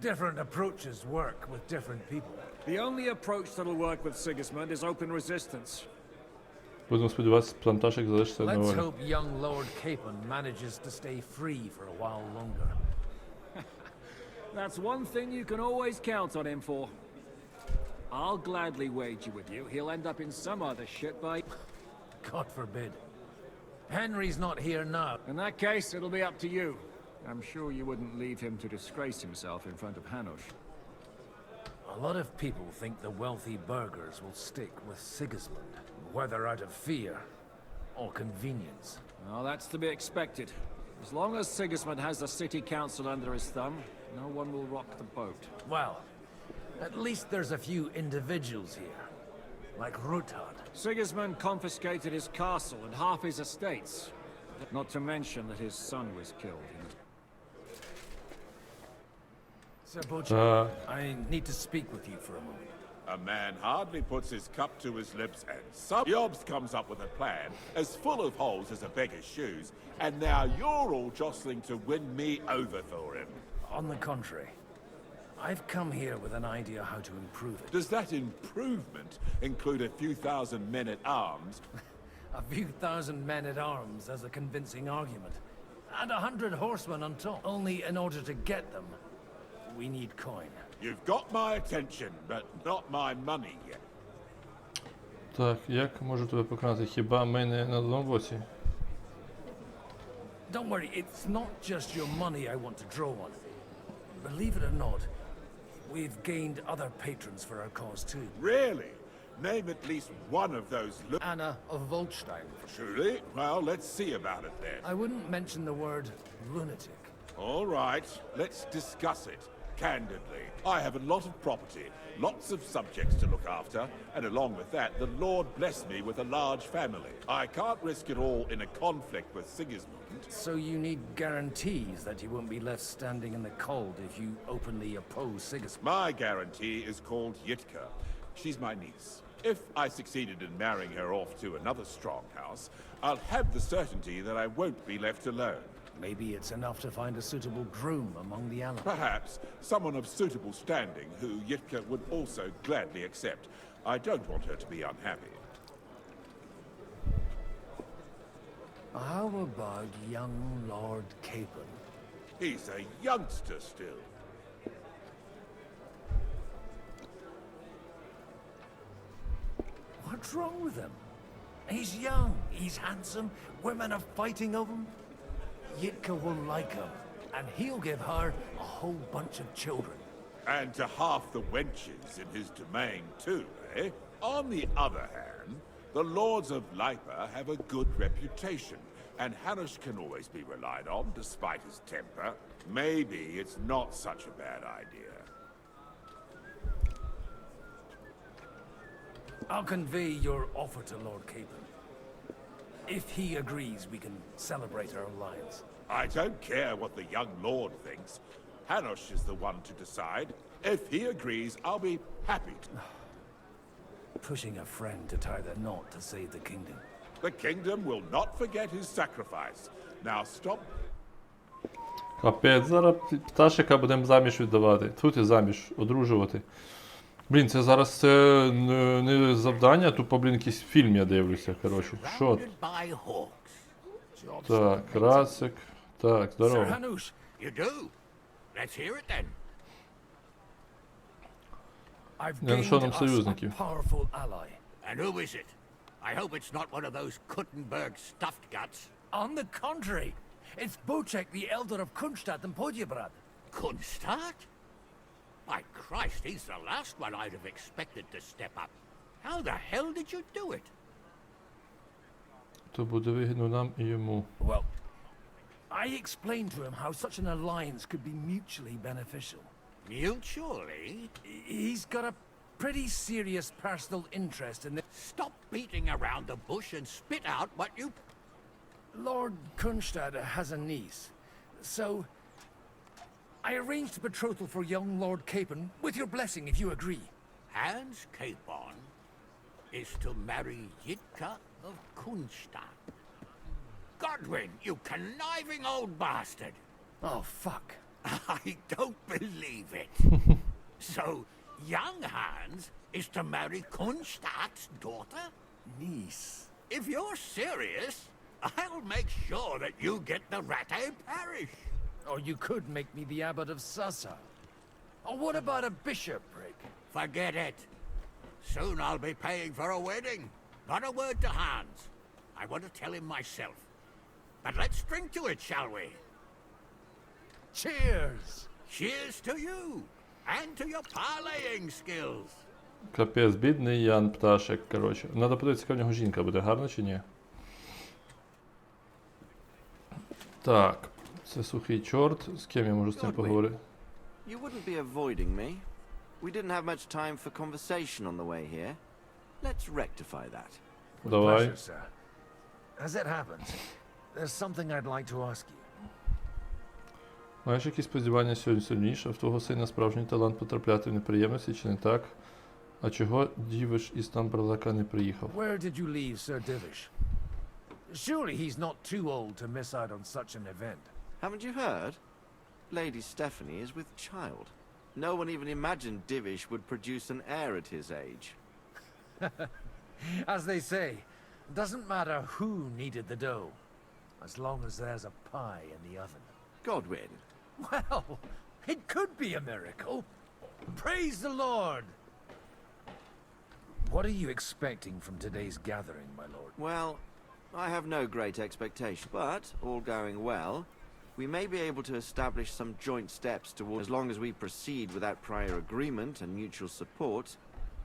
different approaches work with different people. The only approach that'll work with Sigismund is open resistance. Будемо сподіватися, планташик залишиться на Let's волі. hope young Lord Capon manages to stay free for a while longer. That's one thing you can always count on him for. I'll gladly wager with you he'll end up in some other shit by... God forbid. Henry's not here now. In that case, it'll be up to you. I'm sure you wouldn't leave him to disgrace himself in front of Hanush. A lot of people think the wealthy burghers will stick with Sigismund, whether out of fear or convenience. Well, that's to be expected. As long as Sigismund has the city council under his thumb, no one will rock the boat. Well, at least there's a few individuals here. Like Ruthard. Sigismund confiscated his castle and half his estates. Not to mention that his son was killed. Sir Bocha, I need to speak with you for a moment. A man hardly puts his cup to his lips and some Yobs comes up with a plan as full of holes as a beggar's shoes, and now you're all jostling to win me over for him. On the contrary, I've come here with an idea how to improve it. Does that improvement include a few thousand men-at-arms? A few thousand men-at-arms as a convincing argument. And 100 horsemen on top. Only in order to get them, we need coin. You've got my attention, but not my money yet. Так, як можу тебе покарати? Хіба ми не на одному боці? Don't worry, it's not just your money I want to draw on. Believe it or not, we've gained other patrons for our cause too. Really? Name at least one of those. Anna of Volstein. Truly? Well, let's see about it then. I wouldn't mention the word lunatic. All right, let's discuss it. Candidly, I have a lot of property, lots of subjects to look after, and along with that, the Lord blessed me with a large family. I can't risk it all in a conflict with Sigismund. So you need guarantees that you won't be left standing in the cold if you openly oppose Sigismund. My guarantee is called Yitka. She's my niece. If I succeeded in marrying her off to another strong house, I'll have the certainty that I won't be left alone. Maybe it's enough to find a suitable groom among the allies. Perhaps someone of suitable standing who Yitka would also gladly accept. I don't want her to be unhappy. How about young Lord Capon? He's a youngster still. What's wrong with him? He's young, he's handsome, women are fighting over him. Yitka will like him, and he'll give her a whole bunch of children. And to half the wenches in his domain too, eh? On the other hand, the lords of Lipa have a good reputation, and Hanush can always be relied on despite his temper. Maybe it's not such a bad idea. I'll convey your offer to Lord Capon. If he agrees, we can celebrate our alliance. I don't care what the young lord thinks. Hanush is the one to decide. If he agrees, I'll be happy. Pushing a friend to tie the knot to save the kingdom. The kingdom will not forget his sacrifice. Now stop. Капець, зараз пташика будемо заміж віддавати. Тут і заміж, одружувати. Блін, це зараз це не завдання, тупо, блін, якийсь фільм я дивлюся, коротше. Що? Так, Рацик. Так, здорово. Я знайшов нам союзників. And who is it? I hope it's not one of those Kuttenberg stuffed guts. On the contrary, it's Bocek, the elder of Kunstadt and Podjebrad. Kunstadt? By Christ, he's the last one I'd have expected to step up. How the hell did you do it? То буде вигідно нам і йому. Well, I explained to him how such an alliance could be mutually beneficial. Mutually? He's got a pretty serious personal interest in the... Stop beating around the bush and spit out what you... Lord Kunstad has a niece, so I arranged a betrothal for young Lord Capon, with your blessing if you agree. Hans Capon is to marry Yitka of Kunstad. Godwin, you conniving old bastard! Oh, fuck. I don't believe it. So, young Hans is to marry Kunstadt's daughter? Niece. If you're serious, I'll make sure that you get the Rattay parish. Or you could make me the abbot of Sassa. Or what about a bishopric? Forget it. Soon I'll be paying for a wedding. Not a word to Hans. I want to tell him myself. But let's drink to it, shall we? Cheers! Cheers to you! And to your parlaying skills. Капець, бідний Ян Пташек, коротше. Надо подивитися, яка в нього жінка буде, гарна чи ні? Так, це сухий чорт. З ким я можу з цим поговорити? You wouldn't be avoiding me. We didn't have much time for conversation on the way here. Let's rectify that. Давай. Pleasure, sir. As it happens, there's something I'd like to ask you. Маєш якісь сподівання сьогодні сильніше? В твого сина справжній талант потрапляти в неприємності, чи не так? А чого Дівиш із Тамберлака не приїхав? Where did you leave Sir Divish? Surely he's not too old to miss out on such an event. Haven't you heard? Lady Stephanie is with child. No one even imagined Divish would produce an heir at his age. As they say, it doesn't matter who kneaded the dough, as long as there's a pie in the oven. Godwin. Well, it could be a miracle. Praise the Lord! What are you expecting from today's gathering, my lord? Well, I have no great expectation, but all going well, we may be able to establish some joint steps towards. As long as we proceed without prior agreement and mutual support,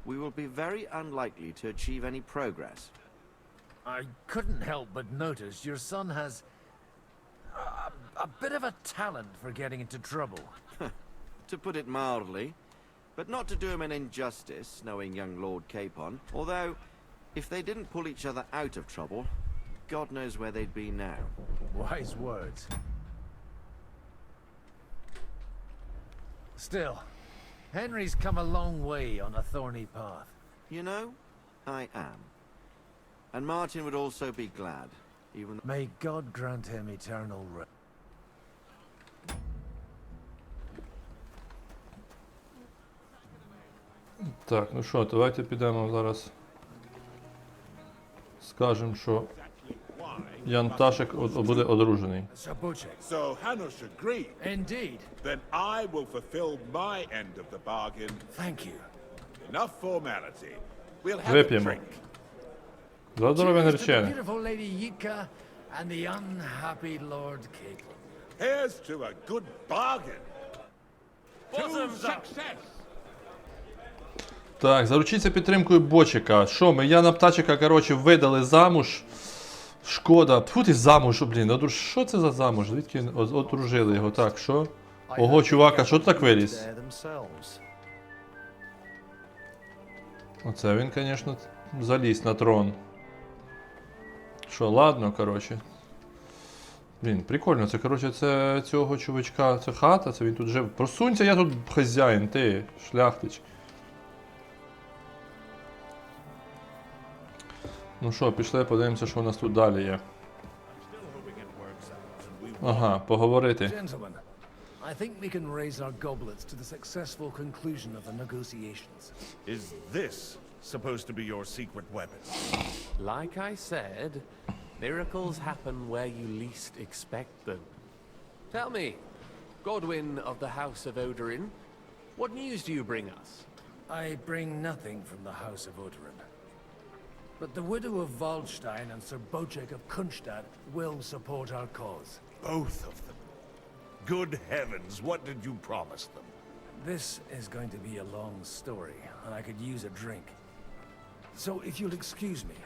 we will be very unlikely to achieve any progress. I couldn't help but notice your son has a bit of a talent for getting into trouble. To put it mildly, but not to do him an injustice, knowing young Lord Capon. Although, if they didn't pull each other out of trouble, God knows where they'd be now. Wise words. Still, Henry's come a long way on a thorny path. You know, I am. And Martin would also be glad, even though... May God grant him eternal rest. Так, ну що, давайте підемо зараз. Скажемо, що Ян Пташик буде одружений. So Hanush agreed. Indeed. Then I will fulfill my end of the bargain. Thank you. Enough formality. We'll have a Вип'ємо. drink. За здоров'я Cheers to the наречених. beautiful Lady Yika and the unhappy Lord Capon. Here's to a good bargain. To success. Так, заручіться підтримкою Бочика. Що, ми Яна Птачика, коротше, видали замуж. Шкода. Тьфу ти замуж, блін. Що це за замуж? Звідки одружили його? Так, що? Ого, чувака, що ти так виріс? Оце він, звісно, заліз на трон. Що, ладно, коротше. Блін, прикольно, це, коротше, це цього чувачка, це хата, це він тут жив. Просунься, я тут хазяїн, ти, шляхтич. Ну що, пішли, подивимося, що у нас тут далі є. Ага, поговорити. Gentlemen, I think we can raise our goblets to the successful conclusion of the negotiations. Is this supposed to be your secret weapon? Like I said, miracles happen where you least expect them. Tell me, Godwin of the House of Odorin, what news do you bring us? I bring nothing from the House of Odorin. But the widow of Waldstein and Sir Bocek of Kunstadt will support our cause. Both of them. Good heavens, what did you promise them? This is going to be a long story, and I could use a drink. So if you'll excuse me,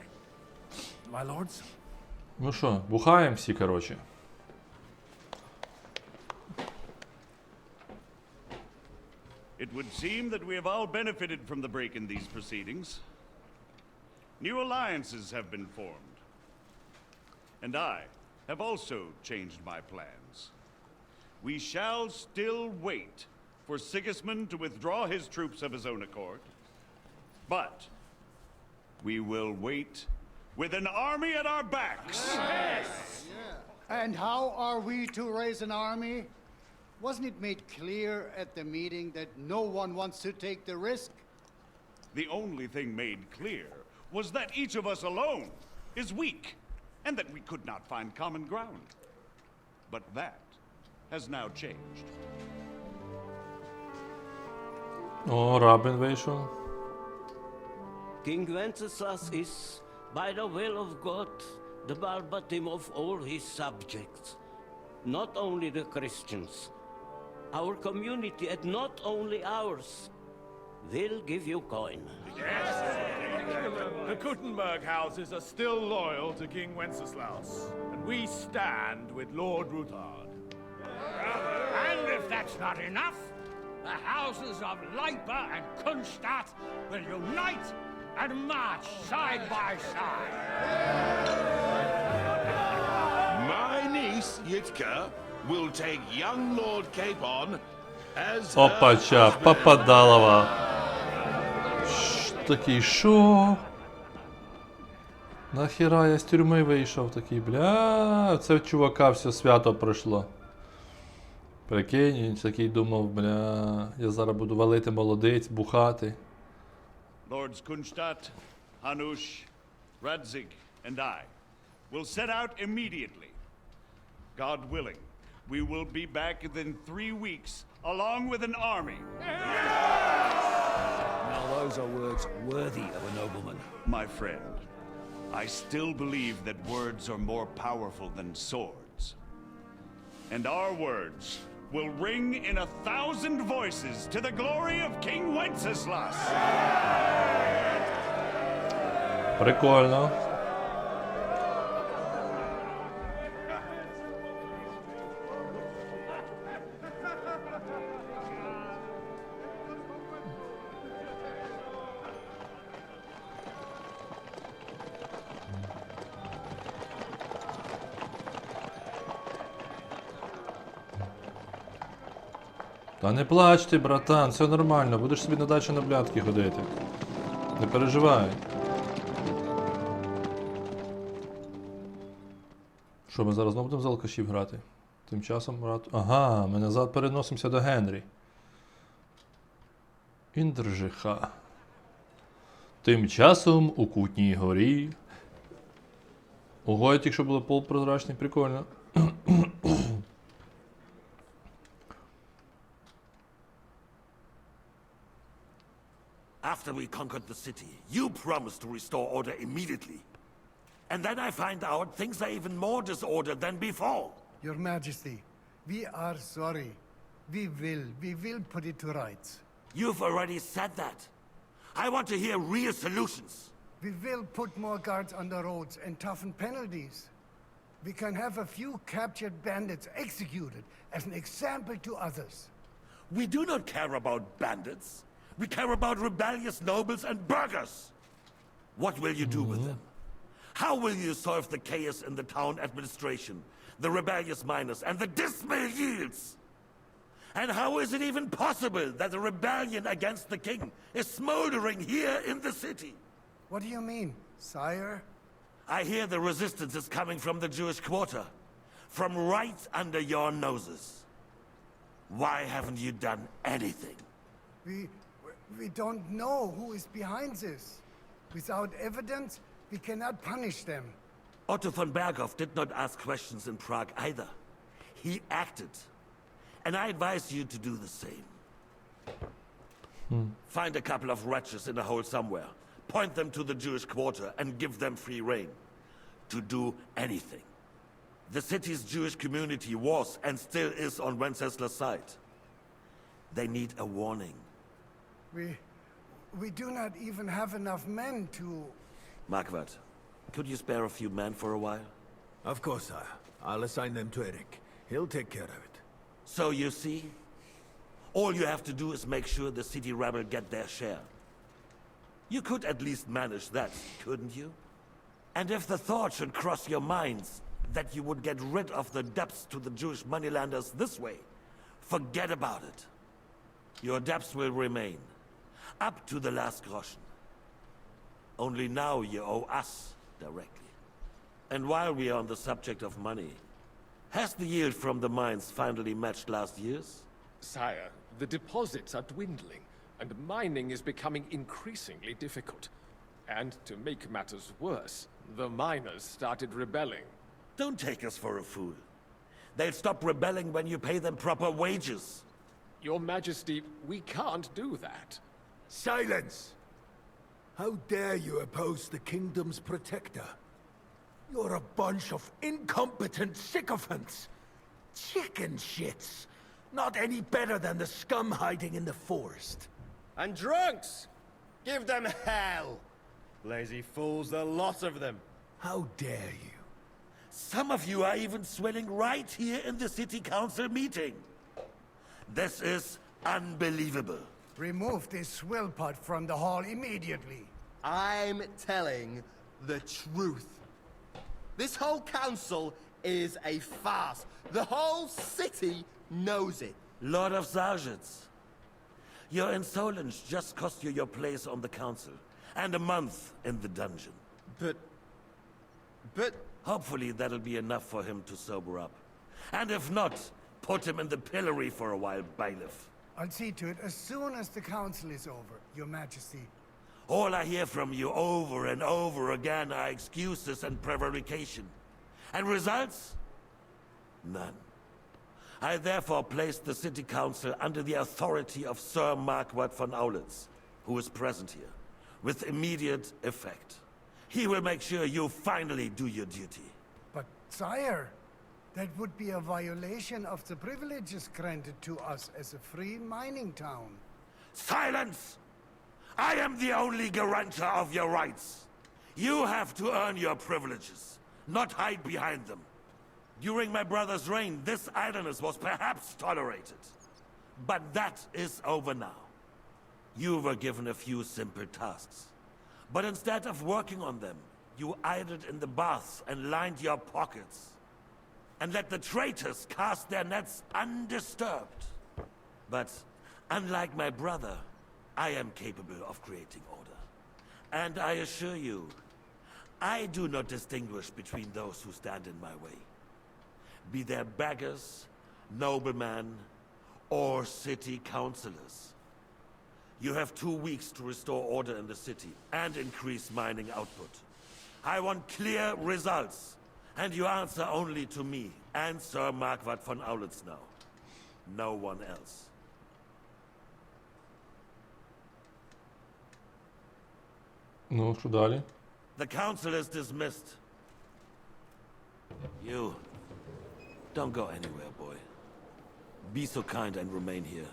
my lords? Ну що, бухаємо всі, коротше. It would seem that we have all benefited from the break in these proceedings. New alliances have been formed. And I have also changed my plans. We shall still wait for Sigismund to withdraw his troops of his own accord. But we will wait with an army at our backs. Yes! And how are we to raise an army? Wasn't it made clear at the meeting that no one wants to take the risk? The only thing made clear was that each of us alone is weak, and that we could not find common ground. But that has now changed. О, Рабин вийшов. King Wenceslas is, by the will of God, the verbatim of all his subjects. Not only the Christians, our community, and not only ours. They'll give you coin. The Kuttenberg houses are still loyal to King Wenceslas, and we stand with Lord Ruthard. And if that's not enough, the houses of Leipa and Kunstadt will unite and march side by side. My niece, Yitka, will take young Lord Capon as her Опача, husband. Попадалова. Такий, шо? Нахіра я з тюрми вийшов такий, бля, це в чувака все свято пройшло. Прикинь, він такий думав, бля, я зараз буду валити молодиць, бухати. Lords Kunstadt, Hanush, Radzig, and I will set out immediately. God willing, we will be back within 3 weeks, along with an army. Now those are words worthy of a nobleman. My friend, I still believe that words are more powerful than swords. And our words will ring in 1,000 voices to the glory of King Wenceslas. Прикольно. Та не плач ти, братан, все нормально, будеш собі на дачу на блядки ходити. Не переживай. Що, ми зараз знову будемо з алкашів грати? Тим часом, брат... Ага, ми назад переносимося до Генрі. Індржиха. Тим часом у Кутній горі. Ого, тільки було полупрозрачний, прикольно. After we conquered the city, you promised to restore order immediately. And then I find out things are even more disordered than before. Your Majesty, we are sorry. We will put it to rights. You've already said that. I want to hear real solutions. We will put more guards on the roads and toughen penalties. We can have a few captured bandits executed as an example to others. We do not care about bandits. We care about rebellious nobles and burghers. What will you do with them? How will you solve the chaos in the town administration, the rebellious miners, and the dismal yields? And how is it even possible that a rebellion against the king is smoldering here in the city? What do you mean, sire? I hear the resistance is coming from the Jewish quarter, from right under your noses. Why haven't you done anything? We don't know who is behind this. Without evidence, we cannot punish them. Otto von Berghoff did not ask questions in Prague either. He acted. And I advise you to do the same. Find a couple of wretches in a hole somewhere. Point them to the Jewish quarter and give them free rein. To do anything. The city's Jewish community was and still is on Wenceslas' side. They need a warning. We do not even have enough men to... Marquardt, could you spare a few men for a while? Of course, sire. I'll assign them to Eric. He'll take care of it. So you see, all you have to do is make sure the city rebel get their share. You could at least manage that, couldn't you? And if the thought should cross your minds that you would get rid of the debts to the Jewish moneylanders this way, forget about it. Your debts will remain, up to the last groschen. Only now you owe us directly. And while we are on the subject of money, has the yield from the mines finally matched last year's? Sire, the deposits are dwindling, and mining is becoming increasingly difficult. And to make matters worse, the miners started rebelling. Don't take us for a fool. They'll stop rebelling when you pay them proper wages. Your Majesty, we can't do that. Silence! How dare you oppose the kingdom's protector? You're a bunch of incompetent sycophants. Chicken shits. Not any better than the scum hiding in the forest. And drunks! Give them hell! Lazy fools, the lot of them. How dare you? Some of you are even swelling right here in the city council meeting. This is Unbelievable. Remove this swillpot from the hall immediately. I'm telling the truth. This whole council is a farce. The whole city knows it. Lord of Sergeants, your insolence just cost you your place on the council, and a month in the dungeon. But... Hopefully that'll be enough for him to sober up. And if not, put him in the pillory for a while, bailiff. I'll see to it as soon as the council is over, Your Majesty. All I hear from you over and over again are excuses and prevarication. And results? None. I therefore placed the city council under the authority of Sir Marquardt von Aulitz, who is present here, with immediate effect. He will make sure you finally do your duty. But, sire, that would be a violation of the privileges granted to us as a free mining town. Silence! I am the only guarantor of your rights. You have to earn your privileges, not hide behind them. During my brother's reign, this idleness was perhaps tolerated. But that is over now. You were given a few simple tasks. But instead of working on them, you idled in the baths and lined your pockets. And let the traitors cast their nets undisturbed. But unlike my brother, I am capable of creating order. And I assure you, I do not distinguish between those who stand in my way. Be they beggars, noblemen, or city councillors. You have 2 weeks to restore order in the city and increase mining output. I want clear results, and you answer only to me and Sir Marquardt von Aulitz now. No one else. Ну, що далі? The council is dismissed. You, don't go anywhere, boy. Be so kind and remain here.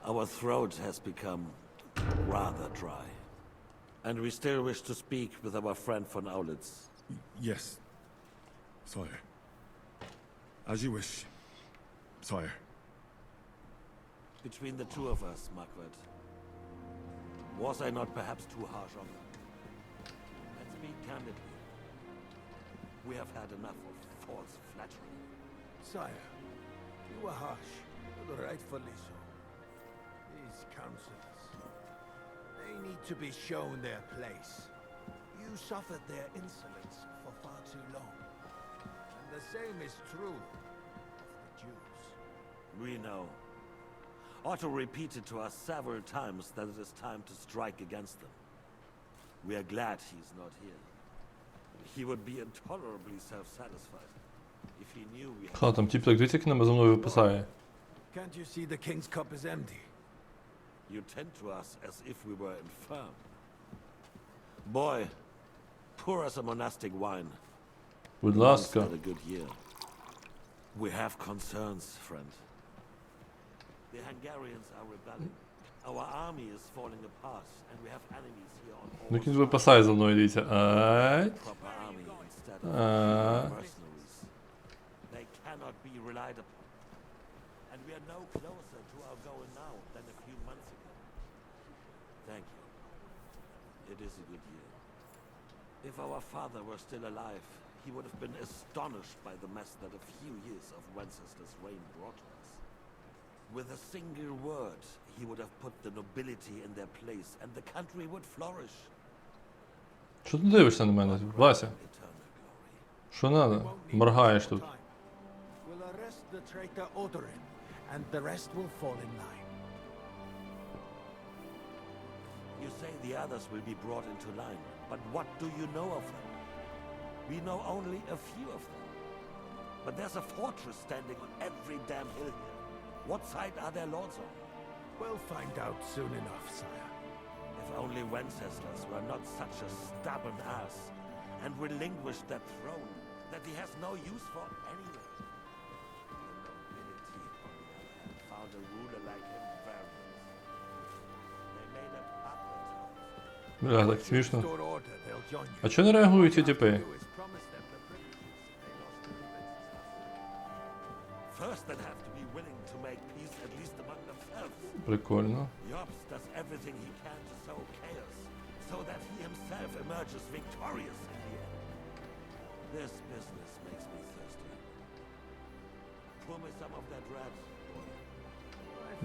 Our throat has become rather dry. And we still wish to speak with our friend von Aulitz. Yes, sire. As you wish, sire. Between the two of us, Marquardt, was I not perhaps too harsh on them? Let's speak candidly. We have had enough of false flattery. Sire, you were harsh, but rightfully so. These councillors, they need to be shown their place. You suffered their insolence for far too long. And the same is true of the Jews. We know. Otto repeated to us several times that it is time to strike against them. We are glad he's not here. He would be intolerably self-satisfied if he knew we had... Ха, там тип так дивіться, як на мною виписає. Can't you see the king's cup is empty? You tend to us as if we were infirm. Boy, pour us a monastic wine. Будь Once ласка. had a good year. We have concerns, friend. The Hungarians are rebelling. Our army is falling apart, and we have enemies here on all Ну, він виписає за мною, дивіться. Ай. proper army instead of mercenaries. They cannot be relied upon. And we are no closer to our goal now than a few months ago. Thank you. It is a good year. If our father were still alive, he would have been astonished by the mess that a few years of Wenceslas' reign brought to us. With a single word, he would have put the nobility in their place, and the country would flourish. Що ти дивишся на мене, Вася? Що надо? Моргаєш тут. We'll arrest the traitor Odorin, and the rest will fall in line. You say the others will be brought into line, but what do you know of them? We know only a few of them. But there's a fortress standing on every damn hill here. What side are their lords on? We'll find out soon enough, sire. If only Wenceslas were not such a stubborn ass, and relinquished that throne that he has no use for anyway. The nobility, on the other hand, found a ruler like him very nice. They made a puppet. Бля, так смішно. Restore order, they'll join you. А чого не реагують ці типи? Promise them the privileges they lost to Wenceslas. First, they'd have to be willing to make peace at least among themselves. Прикольно. Jobs does everything he can to sow chaos, so that he himself emerges victorious in the end. This business makes me thirsty. Pour me some of that rat.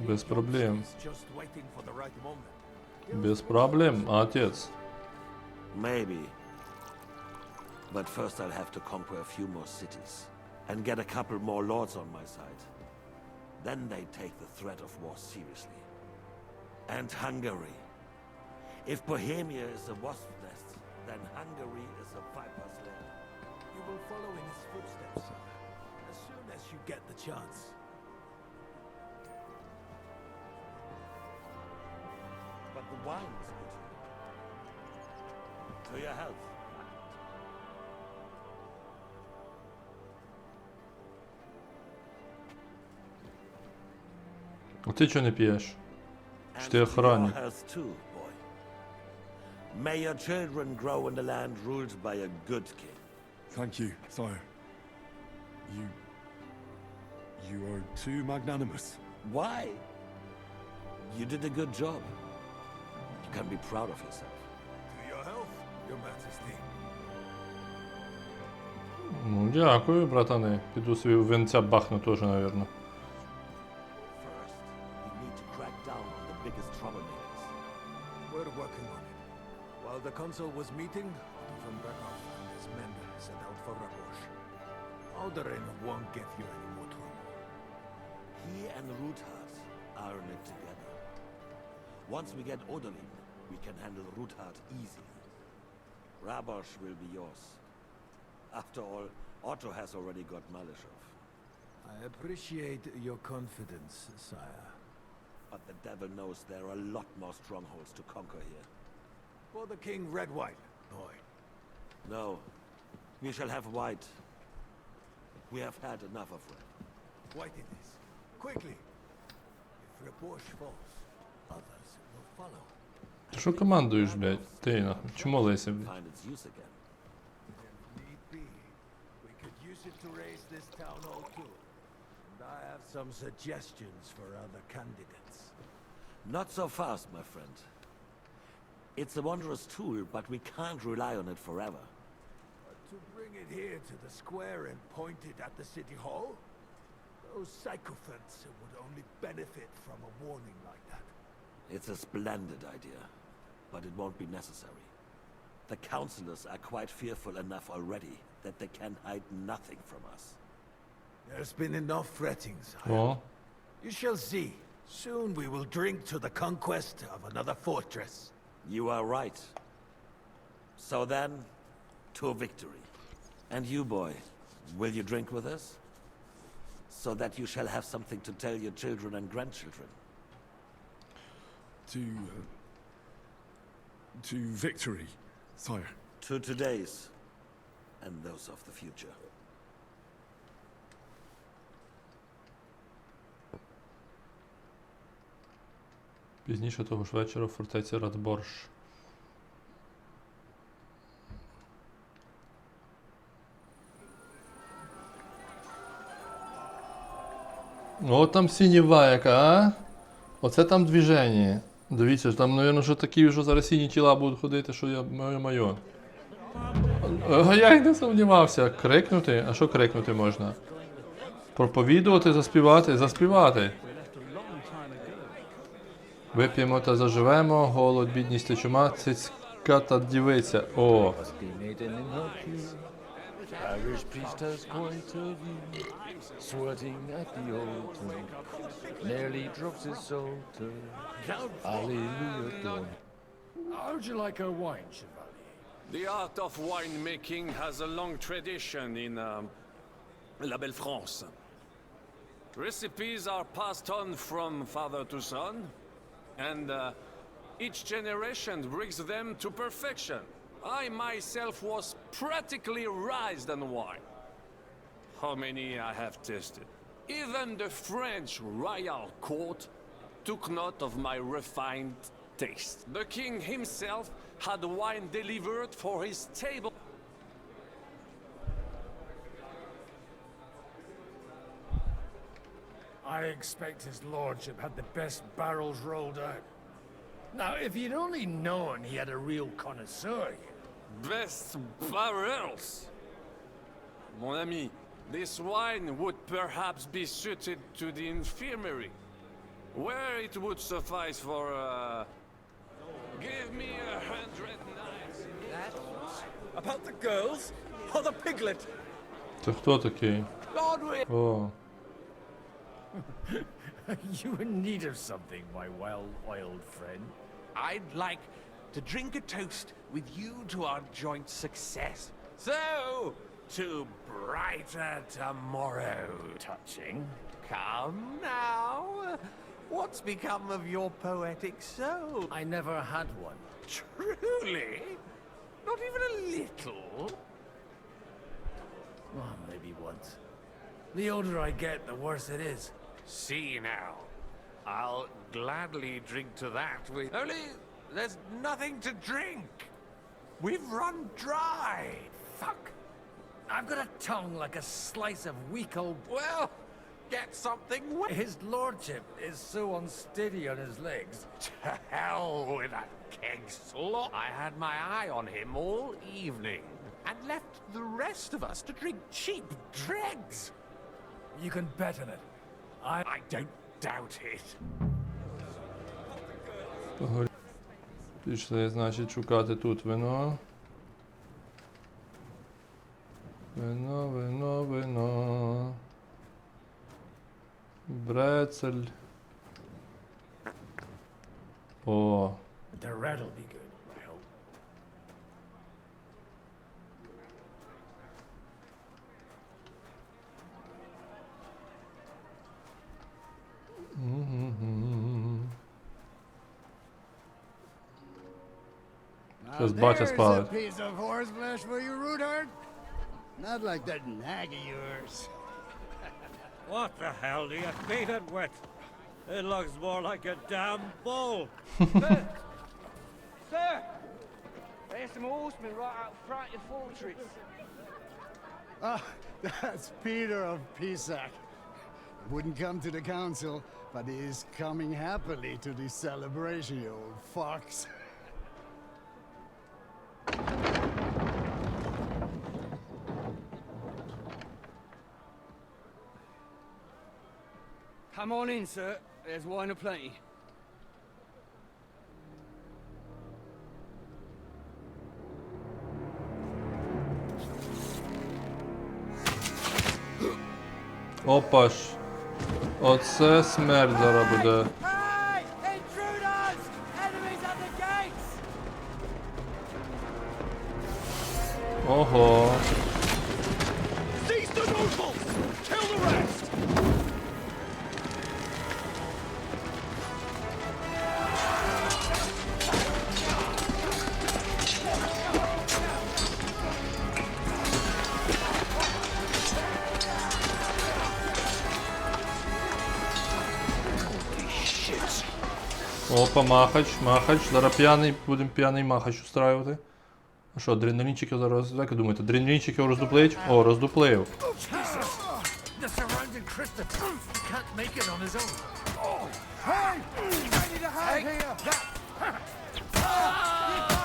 Без проблем. Just waiting for the right moment. Без проблем, отец. Maybe. But first I'll have to conquer a few more cities and get a couple more lords on my side. Then they take the threat of war seriously. And Hungary. If Bohemia is a wasp's nest, then Hungary is a viper's lair. You will follow in his footsteps, sir, as soon as you get the chance. But the wine is good. To your health. А ти чого не п'єш? Чи ти And to your охранник? health too, boy. May your children grow in the land ruled by a good king. Thank you, sire. You are too magnanimous. Why? You did a good job. You can be proud of yourself. To your health, your majesty. Ну, дякую, братани. Піду собі винця бахну теж, напевно. First, we need to crack down on the biggest troublemakers. We're working on it. While the consul was meeting, from Bергova and his men set out for Takож. Alderin won't give you any more trouble. He and Ruthard are in it together. Once we get Odolin, we can handle Ruthard easily. Rabosh will be yours. After all, Otto has already got Malishov. I appreciate your confidence, sire. But the devil knows there are a lot more strongholds to conquer here. For the king, red wine, boy. No, we shall have white. We have had enough of red. White it is. Quickly. If Rabosh falls, others will follow. Ти що командуєш, блядь? Ти нахуй. Чому Леся, блядь? Find its use again. If need be, we could use it to raise this town hall too. And I have some suggestions for other candidates. Not so fast, my friend. It's a wondrous tool, but we can't rely on it forever. But to bring it here to the square and point it at the city hall? Those sycophants would only benefit from a warning like that. It's a splendid idea, but it won't be necessary. The councillors are quite fearful enough already that they can hide nothing from us. There's been enough fretting, sire. О, You shall see. Soon we will drink to the conquest of another fortress. You are right. So then, to victory. And you, boy, will you drink with us? So that you shall have something to tell your children and grandchildren. To victory, sire. To today's, and those of the future. пізніше того ж вечора в фортеці Радборш. О, там сінєва яка, а? Оце там движення. Дивіться, там, мабуть, що такі вже зараз сіні тіла будуть ходити, що я моє. Я й не сумнівався. Крикнути? А що крикнути можна? Проповідувати, заспівати? Заспівати. Вип'ємо та заживемо, голод, бідність та чума, цицька та дівиця. О! Irish priest has coited you, sweating at the altar, nearly drops his soul to Hallelujah dawn. How'd you like our wine, Chevalier? The art of winemaking has a long tradition in La Belle France. Recipes are passed on from father to son, and each generation brings them to perfection. I myself was practically raised on wine. How many I have tasted. Even the French royal court took note of my refined taste. The king himself had wine delivered for his table. I I expect his lordship had the best barrels rolled out. Now, if you'd only known he had a real connoisseur here. Best barrels? Mon ami, this wine would perhaps be suited to the infirmary, where it would suffice for, give me 100 knights. About the girls? Or the piglet? Це хто такий? О. You in need of something, my well-oiled friend? I'd like to drink a toast with you to our joint success. So, to brighter tomorrow. Touching. Come now. What's become of your poetic soul? I never had one. Truly? Not even a little? Well, maybe once. The older I get, the worse it is. See now. I'll gladly drink to that. Only there's nothing to drink. We've run dry. Fuck. I've got a tongue like a slice of weak old... Well, get something wet. His lordship is so unsteady on his legs. To hell with that keg slop. I had my eye on him all evening and left the rest of us to drink cheap dregs. You can bet on it. I don't doubt it. Пішли, значить, шукати тут вино. Вино, вино, вино. Брецель. О. The red'll be good, I hope. Щось батя There's a спалить. piece of horse flesh for you, Rudard. Not like that nag of yours. What the hell do you feed it with? It looks more like a damn bull. Sir! There's some horsemen right out front of the fortress. Ah, that's Peter of Pisac. Wouldn't come to the council, but he is coming happily to the celebration, you old fox. Come on in, sir. There's wine aplenty. Опа ж. Оце смерть зараз буде. Hey! Intruders! Enemies at the gates! Ого. Seize the nobles! Kill the rest! Опа, махач, махач. Зараз п'яний, будемо п'яний махач устраювати. А що, адреналінчик його зараз, як ви думаєте, адреналінчик його роздуплить? О, роздуплив. The surrounding Christopher can't make it on his own. Hey! Ready to have here!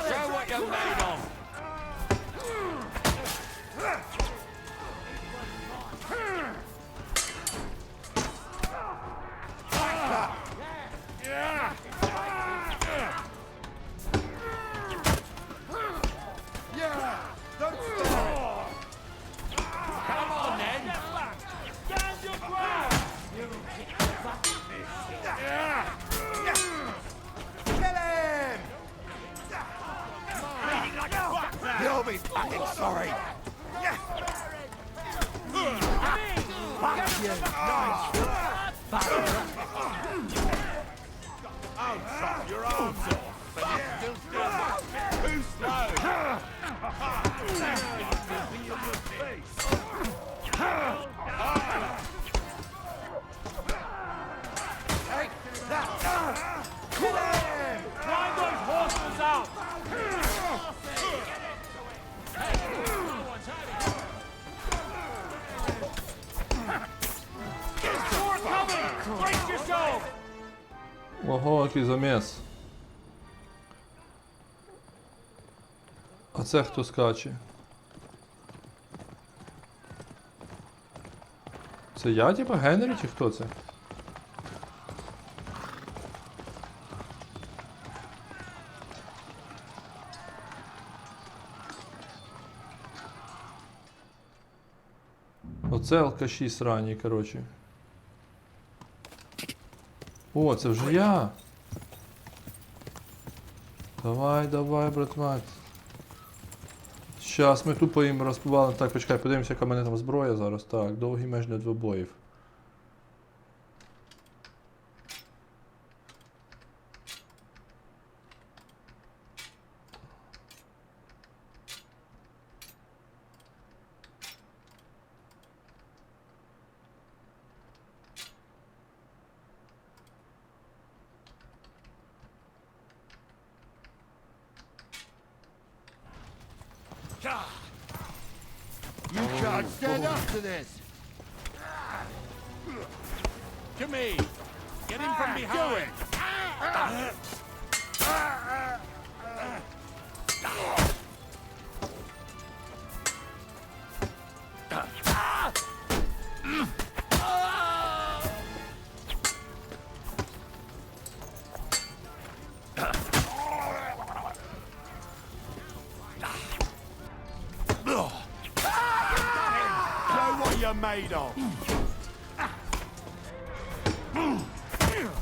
Show what you're made of! Come on, then! Stand your ground! Kill him! You'll be fucking sorry. I'll chop your arms off, but you still stand up. Too slow. Take that! Kill him! Drive those horses out! Get more coming! Ого, який заміс. А це хто скаче? Це я, типа, Генрі, чи хто це? Оце алкаші срані, коротше. О, це вже я! Давай, давай, братмат. Щас ми тупо їм розпивали. Так, почекай, подивимося, яка в мене там зброя зараз. Так, довгий меч для двобоїв. You can't stand up to this! To me! Get him from behind! You're made of.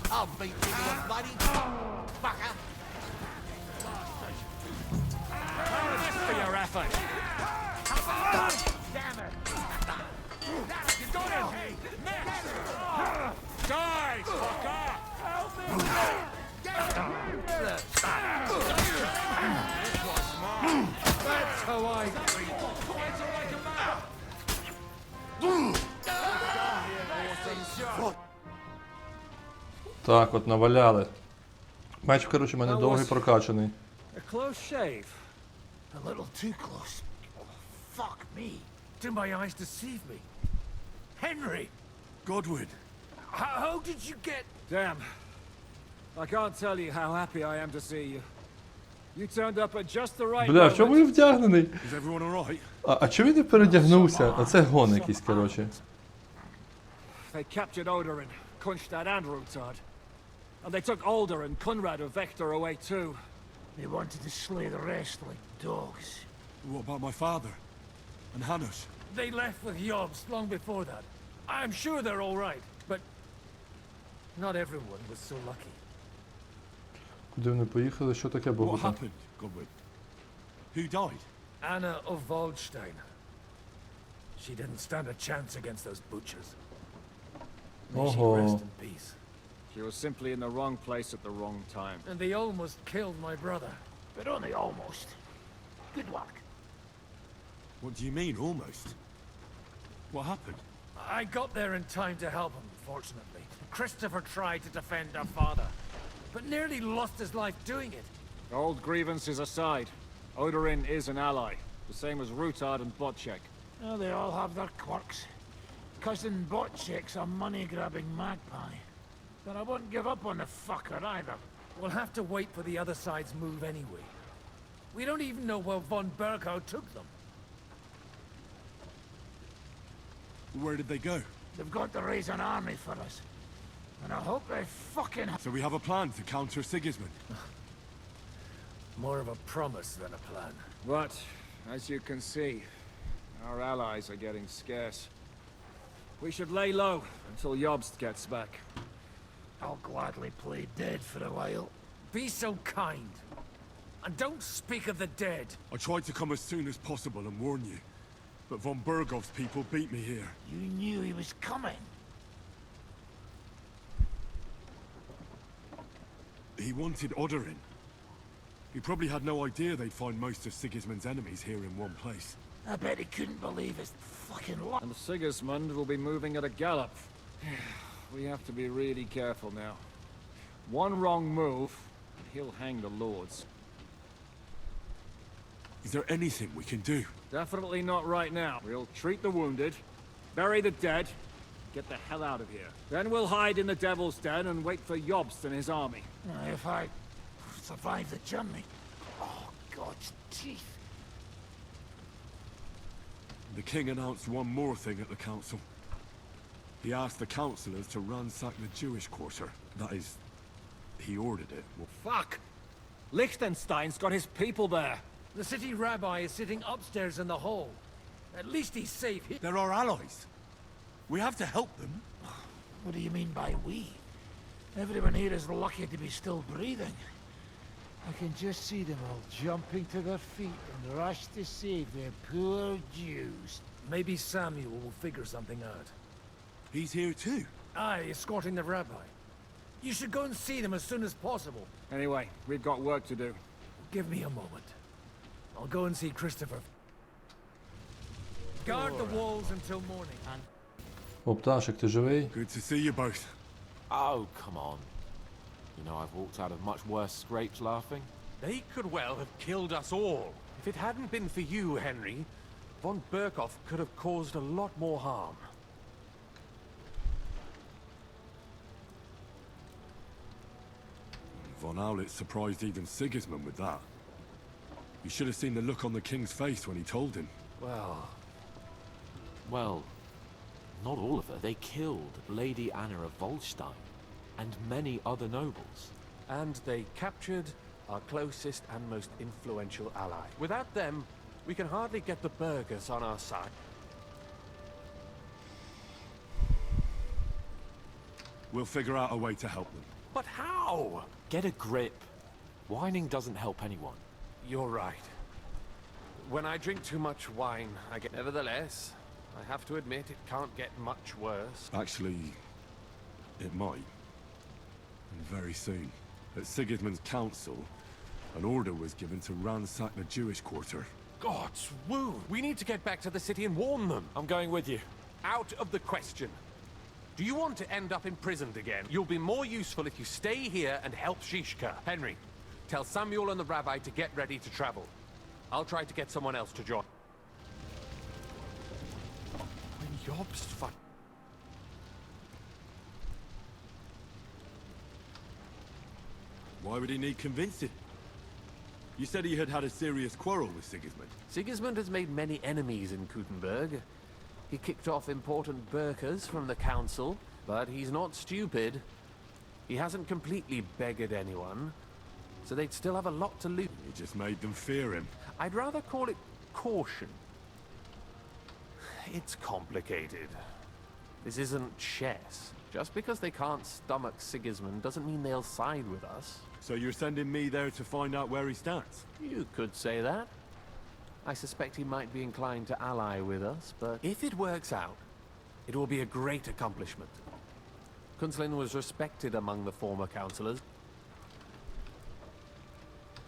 I'll beat you to a bloody fucker. This for your effort. Damn it! You got him! Die, fucker! Help me! That's how I treat. Так, от наваляли. Меч, коротше, в мене довгий прокачаний. A close shave. A little too close. Fuck me. Do my eyes deceive me? Henry! Godwin! How did you get... Damn. I can't tell you how happy I am to see you. You turned up at just the right Бля, в чому він вдягнений? Is everyone alright? А чому він не передягнувся? А це гон якийсь, коротше. They captured Odorin, Kunstad and Rutard. And they took Alder and Kunrad of Vector away too. They wanted to slay the rest like dogs. What about my father? And Hanush? They left with Yobs long before that. I'm sure they're all right, but not everyone was so lucky. Куди вони поїхали? Що таке було? What happened, Godwin? Who died? Anna of Waldstein. She didn't stand a chance against those butchers. May she rest in peace. She was simply in the wrong place at the wrong time. And they almost killed my brother. But only almost. Good luck. What do you mean, almost? What happened? I got there in time to help him, fortunately. Christopher tried to defend our father, but nearly lost his life doing it. Old grievances aside, Odorin is an ally, the same as Rutard and Botchek. Oh, they all have their quirks. Cousin Botchek's a money-grabbing magpie. But I wouldn't give up on the fucker either. We'll have to wait for the other side's move anyway. We don't even know where von Berghow took them. Where did they go? They've got to raise an army for us. And I hope they fucking... So we have a plan to counter Sigismund? More of a promise than a plan. But, as you can see, our allies are getting scarce. We should lay low until Jobst gets back. I'll gladly play dead for a while. Be so kind. And don't speak of the dead. I tried to come as soon as possible and warn you. But von Bergov's people beat me here. You knew he was coming. He wanted Odorin. He probably had no idea they'd find most of Sigismund's enemies here in one place. I bet he couldn't believe his fucking luck. And Sigismund will be moving at a gallop. We have to be really careful now. One wrong move, and he'll hang the lords. Is there anything we can do? Definitely not right now. We'll treat the wounded, bury the dead, get the hell out of here. Then we'll hide in the Devil's Den and wait for Jobst and his army. If I survive the journey. Oh, God's teeth. The king announced one more thing at the council. He asked the councillors to ransack the Jewish quarter. That is, he ordered it. Well, fuck! Liechtenstein's got his people there. The city rabbi is sitting upstairs in the hall. At least he's safe here. They're our allies. We have to help them. What do you mean by we? Everyone here is lucky to be still breathing. I can just see them all jumping to their feet and rush to save their poor Jews. Maybe Samuel will figure something out. He's here too. Aye, escorting the rabbi. You should go and see them as soon as possible. Anyway, we've got work to do. Give me a moment. I'll go and see Christopher. Guard the walls until morning. О, пташик, ти живий? Good to see you both. Oh, come on. You know, I've walked out of much worse scrapes laughing. They could well have killed us all. If it hadn't been for you, Henry, von Berkhoff could have caused a lot more harm. Von Aulitz surprised even Sigismund with that. You should have seen the look on the king's face when he told him. Well, not all of her. They killed Lady Anna of Volstein and many other nobles. And they captured our closest and most influential ally. Without them, we can hardly get the burghers on our side. We'll figure out a way to help them. But how? Get a grip. Whining doesn't help anyone. You're right. When I drink too much wine, I get... Nevertheless, I have to admit it can't get much worse. Actually, it might. And very soon. At Sigismund's council, an order was given to ransack the Jewish quarter. God's woo! We need to get back to the city and warn them. I'm going with you. Out of the question. Do you want to end up imprisoned again? You'll be more useful if you stay here and help Shishka. Henry, tell Samuel and the rabbi to get ready to travel. I'll try to get someone else to join. When Jobst fuck. Why would he need convincing? You said he had had a serious quarrel with Sigismund. Sigismund has made many enemies in Kuttenberg. He kicked off important burghers from the council, but he's not stupid. He hasn't completely beggared anyone, so they'd still have a lot to lose. He just made them fear him. I'd rather call it caution. It's complicated. This isn't chess. Just because they can't stomach Sigismund doesn't mean they'll side with us. So you're sending me there to find out where he stands? You could say that. I suspect he might be inclined to ally with us, but if it works out, it will be a great accomplishment. Kunslin was respected among the former councillors.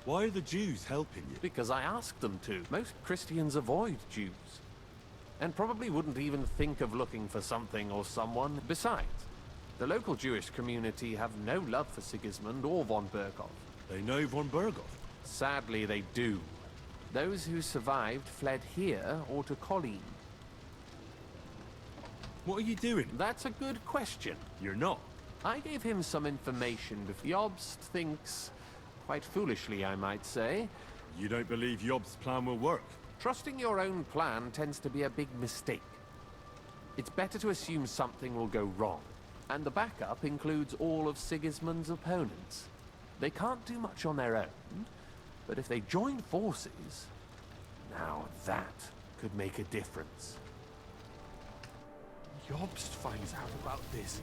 Why are the Jews helping you? Because I asked them to. Most Christians avoid Jews. And probably wouldn't even think of looking for something or someone. Besides, the local Jewish community have no love for Sigismund or von Berkhoff. They know von Berkhoff? Sadly, they do. Those who survived fled here or to Colleen. What are you doing? That's a good question. You're not. I gave him some information before. Jobst thinks, quite foolishly I might say. You don't believe Jobst's plan will work? Trusting your own plan tends to be a big mistake. It's better to assume something will go wrong. And the backup includes all of Sigismund's opponents. They can't do much on their own, but if they join forces, now that could make a difference. Jobst finds out about this.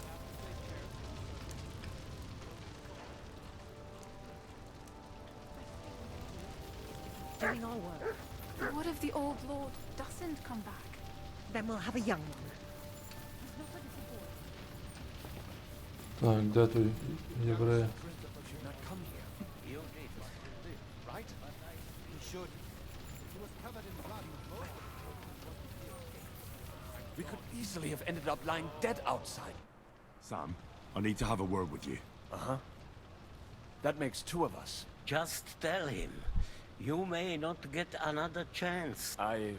Doing our work. What if the old lord doesn't come back? Then we'll have a young one. Так, де той єврей? We could easily have ended up lying dead outside. Sam, I need to have a word with you. Uh-huh. That makes two of us. Just tell him. You may not get another chance. I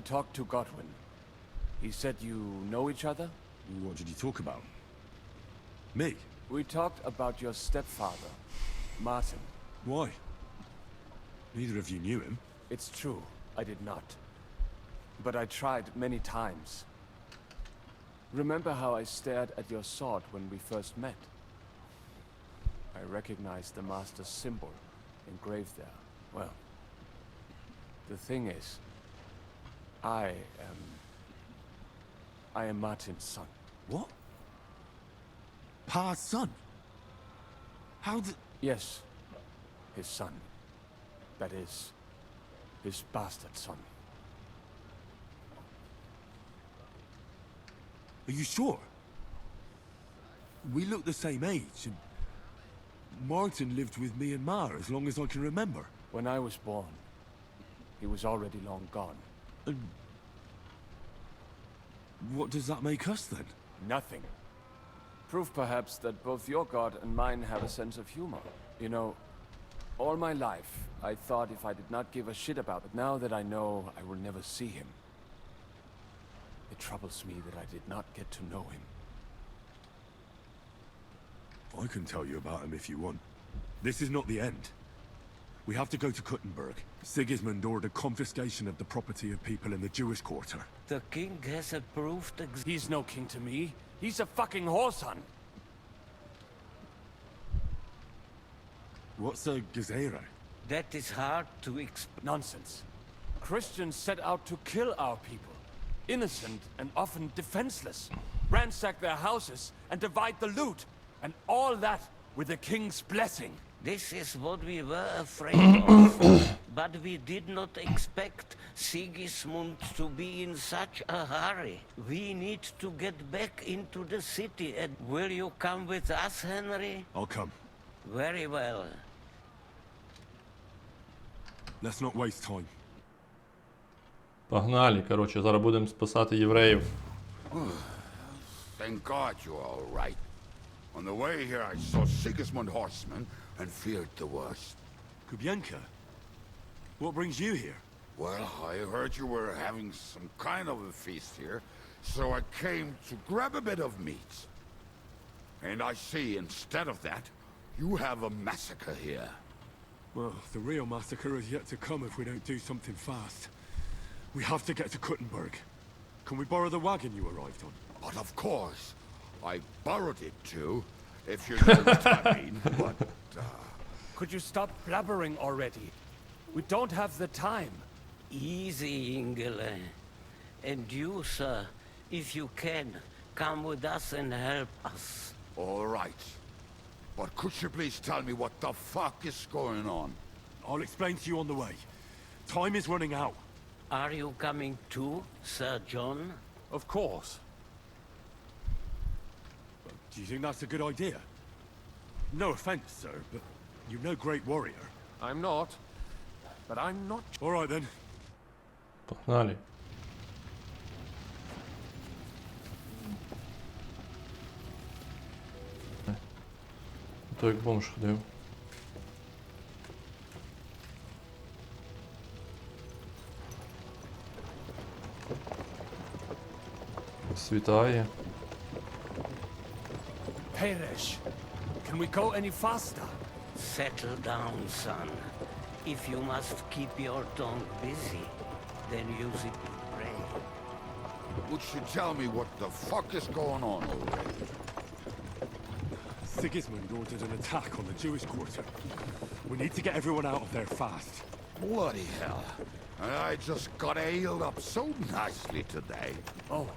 talked to Godwin. He said you know each other? What did you talk about? Me? We talked about your stepfather, Martin. Why? Neither of you knew him. It's true, I did not. But I tried many times. Remember how I stared at your sword when we first met? I recognized the Master's symbol engraved there. Well, the thing is, I am Martin's son. What? Pa's son? How did... Yes, his son. That is, his bastard son. Are you sure? We look the same age, and Martin lived with me and Ma as long as I can remember. When I was born, he was already long gone. And what does that make us then? Nothing. Proof perhaps that both your god and mine have a sense of humor. You know, all my life, I thought if I did not give a shit about it, now that I know I will never see him. It troubles me that I did not get to know him. I can tell you about him if you want. This is not the end. We have to go to Kuttenberg. Sigismund ordered confiscation of the property of people in the Jewish quarter. The king has approved... He's no king to me. He's a fucking whoreson. What's a gezerah? That is hard to explain. Nonsense. Christians set out to kill our people. Innocent and often defenseless. Ransack their houses and divide the loot. And all that with the king's blessing. This is what we were afraid of. But we did not expect Sigismund to be in such a hurry. We need to get back into the city. And will you come with us, Henry? I'll come. Very well. Let's not waste time. Погнали, коротше, зараз будемо спасати євреїв. Thank God you're all right. On the way here, I saw Sigismund horsemen and feared the worst. Kubienka, what brings you here? Well, I heard you were having some kind of a feast here, so I came to grab a bit of meat. And I see, instead of that, you have a massacre here. Well, the real massacre is yet to come if we don't do something fast. We have to get to Kuttenberg. Can we borrow the wagon you arrived on? But of course. I borrowed it too, if you know what I mean, but... Could you stop blabbering already? We don't have the time. Easy, Ingele. And you, sir, if you can, come with us and help us. All right. But could you please tell me what the fuck is going on? I'll explain to you on the way. Time is running out. Are you coming too, Sir John? Of course. Do you think that's a good idea? No offense, sir, but you're no great warrior. I'm not. But I'm not... All right, then. Погнали. То як бомж ходив. Світає. Peresh, can we go any faster? Settle down, son. If you must keep your tongue busy, then use it to pray. Would you tell me what the fuck is going on already? Sigismund ordered an attack on the Jewish quarter. We need to get everyone out of there fast. Bloody hell. I just got ailed up so nicely today. Oh,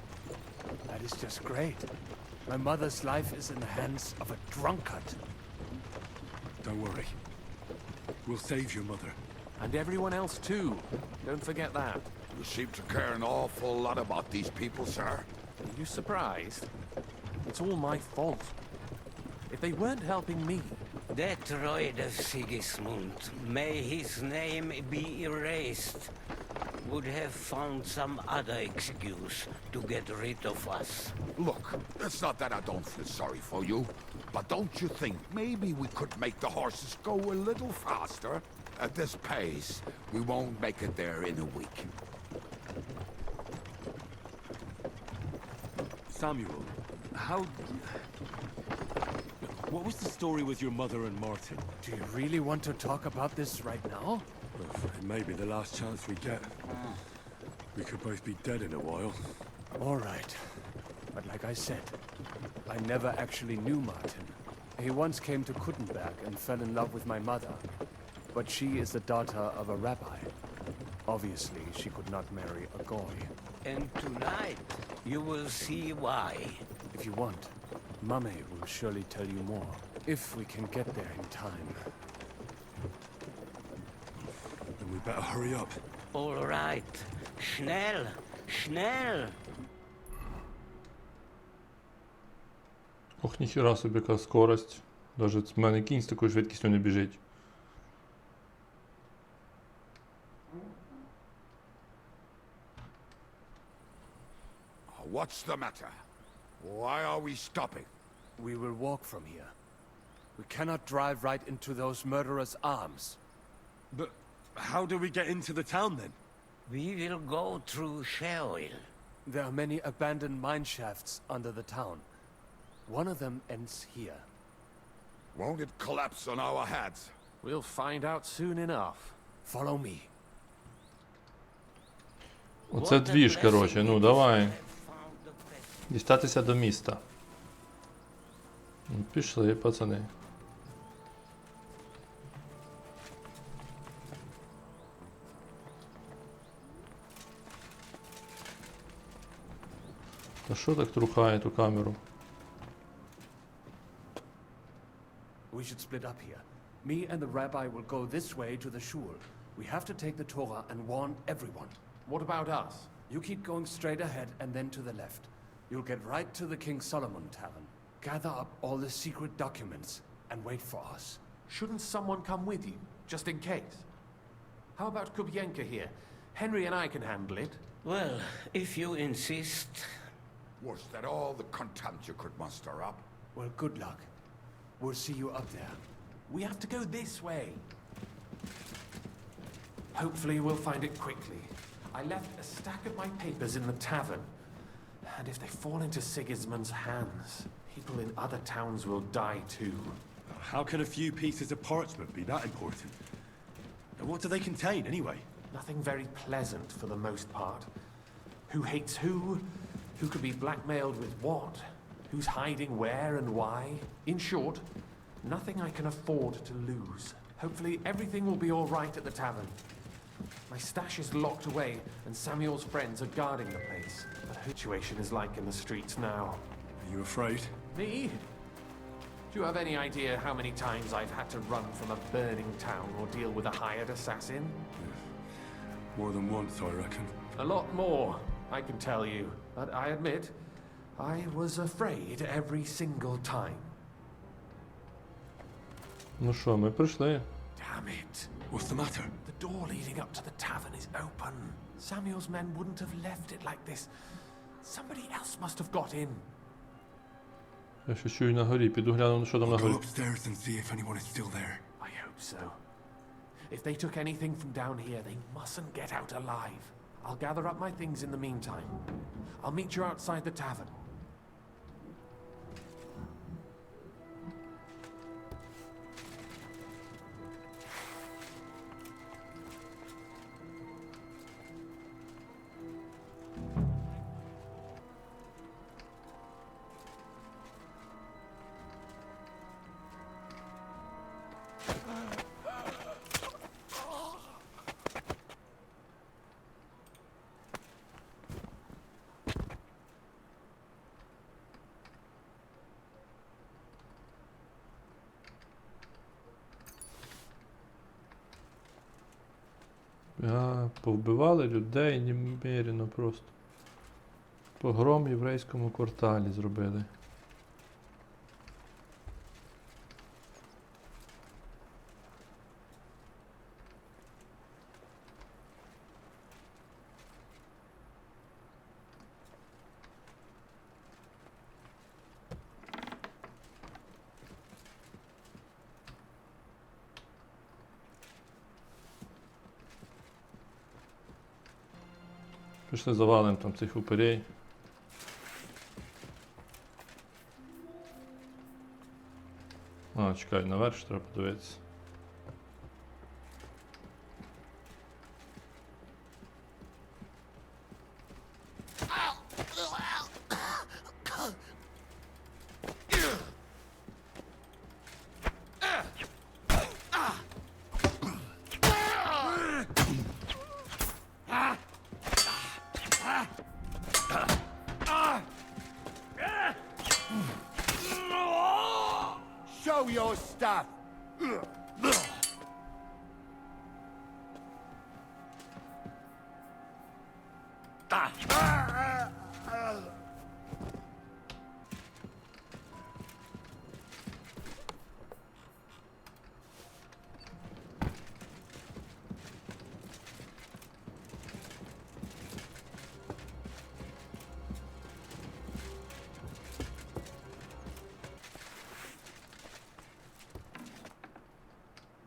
that is just great. My mother's life is in the hands of a drunkard. Don't worry. We'll save your mother. And everyone else too. Don't forget that. You seem to care an awful lot about these people, sir. Are you surprised? It's all my fault. If they weren't helping me... That droid of Sigismund, may his name be erased, would have found some other excuse to get rid of us. Look, it's not that I don't feel sorry for you, but don't you think maybe we could make the horses go a little faster? At this pace, we won't make it there in a week. Samuel, what was the story with your mother and Martin? Do you really want to talk about this right now? Well, it may be the last chance we get. We could both be dead in a while. All right. But like I said, I never actually knew Martin. He once came to Kuttenberg and fell in love with my mother. But she is the daughter of a rabbi. Obviously, she could not marry a goy. And tonight, you will see why. If you want, Mame will surely tell you more. If we can get there in time. Then we better hurry up. All right. Schnell! Schnell! Ох, ніхіра собі, яка скорость. Даже в мене кінь з такою швидкістю не біжить. What's the matter? Why are we stopping? We will walk from here. We cannot drive right into those murderers' arms. But how do we get into the town then? We will go through Sheol. There are many abandoned mine shafts under the town. One of them ends here. Won't it collapse on our heads? We'll find out soon enough. Follow me. Оце двіж, короче, ну давай. Дістатися до міста. Ну, пішли, пацани. Та що так трухає ту камеру? We should split up here. Me and the rabbi will go this way to the shul. We have to take the Torah and warn everyone. What about us? You keep going straight ahead and then to the left. You'll get right to the King Solomon Tavern. Gather up all the secret documents and wait for us. Shouldn't someone come with you, just in case? How about Kubienka here? Henry and I can handle it. Well, if you insist. Was that all the contempt you could muster up? Well, good luck. We'll see you up there. We have to go this way. Hopefully we'll find it quickly. I left a stack of my papers in the tavern. And if they fall into Sigismund's hands, people in other towns will die too. How can a few pieces of parchment be that important? And what do they contain, anyway? Nothing very pleasant for the most part. Who hates who? Who could be blackmailed with what? Who's hiding where and why? In short, nothing I can afford to lose. Hopefully everything will be all right at the tavern. My stash is locked away, and Samuel's friends are guarding the place. But the situation is like in the streets now. Are you afraid? Me? Do you have any idea how many times I've had to run from a burning town or deal with a hired assassin? More than once, I reckon. A lot more, I can tell you. But I admit, I was afraid every single time. Ну що, ми прийшли. Damn it. What's the matter? The door leading up to the tavern is open. Samuel's men wouldn't have left it like this. Somebody else must have got in. Я ще чую на горі, піду гляну, що там на Go горі. upstairs and see if anyone is still there. I hope so. If they took anything from down here, they mustn't get out alive. I'll gather up my things in the meantime. I'll meet you outside the tavern. Повбивали людей немерено просто. Погром в єврейському кварталі зробили. Пішли завалим там цих упирей. А, чекай, наверх треба подивитися. Show your stuff!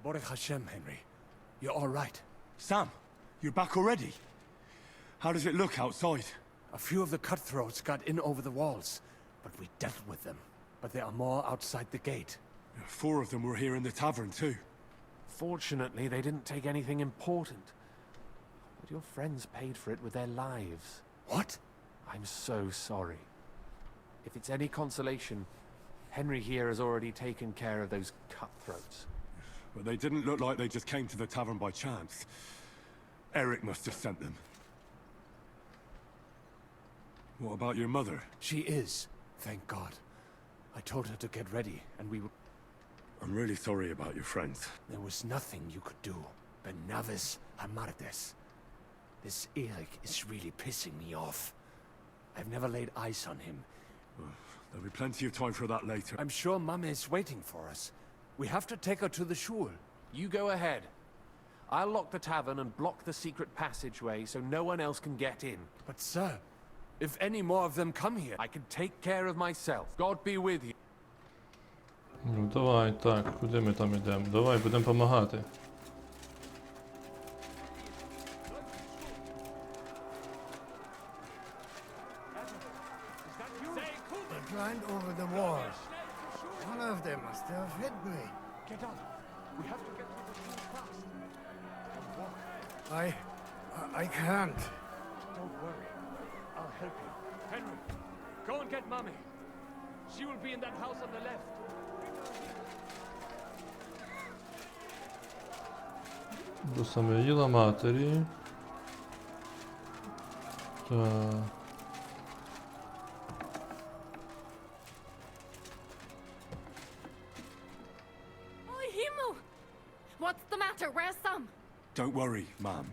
Baruch Hashem, Henry. You're all right. Sam, you're back already? How does it look outside? A few of the cutthroats got in over the walls, but we dealt with them. But there are more outside the gate. 4 of them were here in the tavern too. Fortunately, they didn't take anything important. But your friends paid for it with their lives. What? I'm so sorry. If it's any consolation, Henry here has already taken care of those cutthroats. But they didn't look like they just came to the tavern by chance. Eric must have sent them. What about your mother? She is, thank God. I told her to get ready, and we were... I'm really sorry about your friends. There was nothing you could do. Benavis Amardes. This Eric is really pissing me off. I've never laid eyes on him. There'll be plenty of time for that later. I'm sure Mama is waiting for us. We have to take her to the shul. You go ahead. I'll lock the tavern and block the secret passageway so no one else can get in. But sir, if any more of them come here, I can take care of myself. God be with you. Ну давай, так, куди ми там йдемо? Давай, будемо допомагати. They climbed over the walls. One of them must have hit me. Get up. We have to get to the shul fast. I can't. Don't worry. I'll help you. Henry, go and get Mommy. She will be in that house on the left. До самоїла матері. Так. What's the matter? Where's Sam? Don't worry, Ma'am.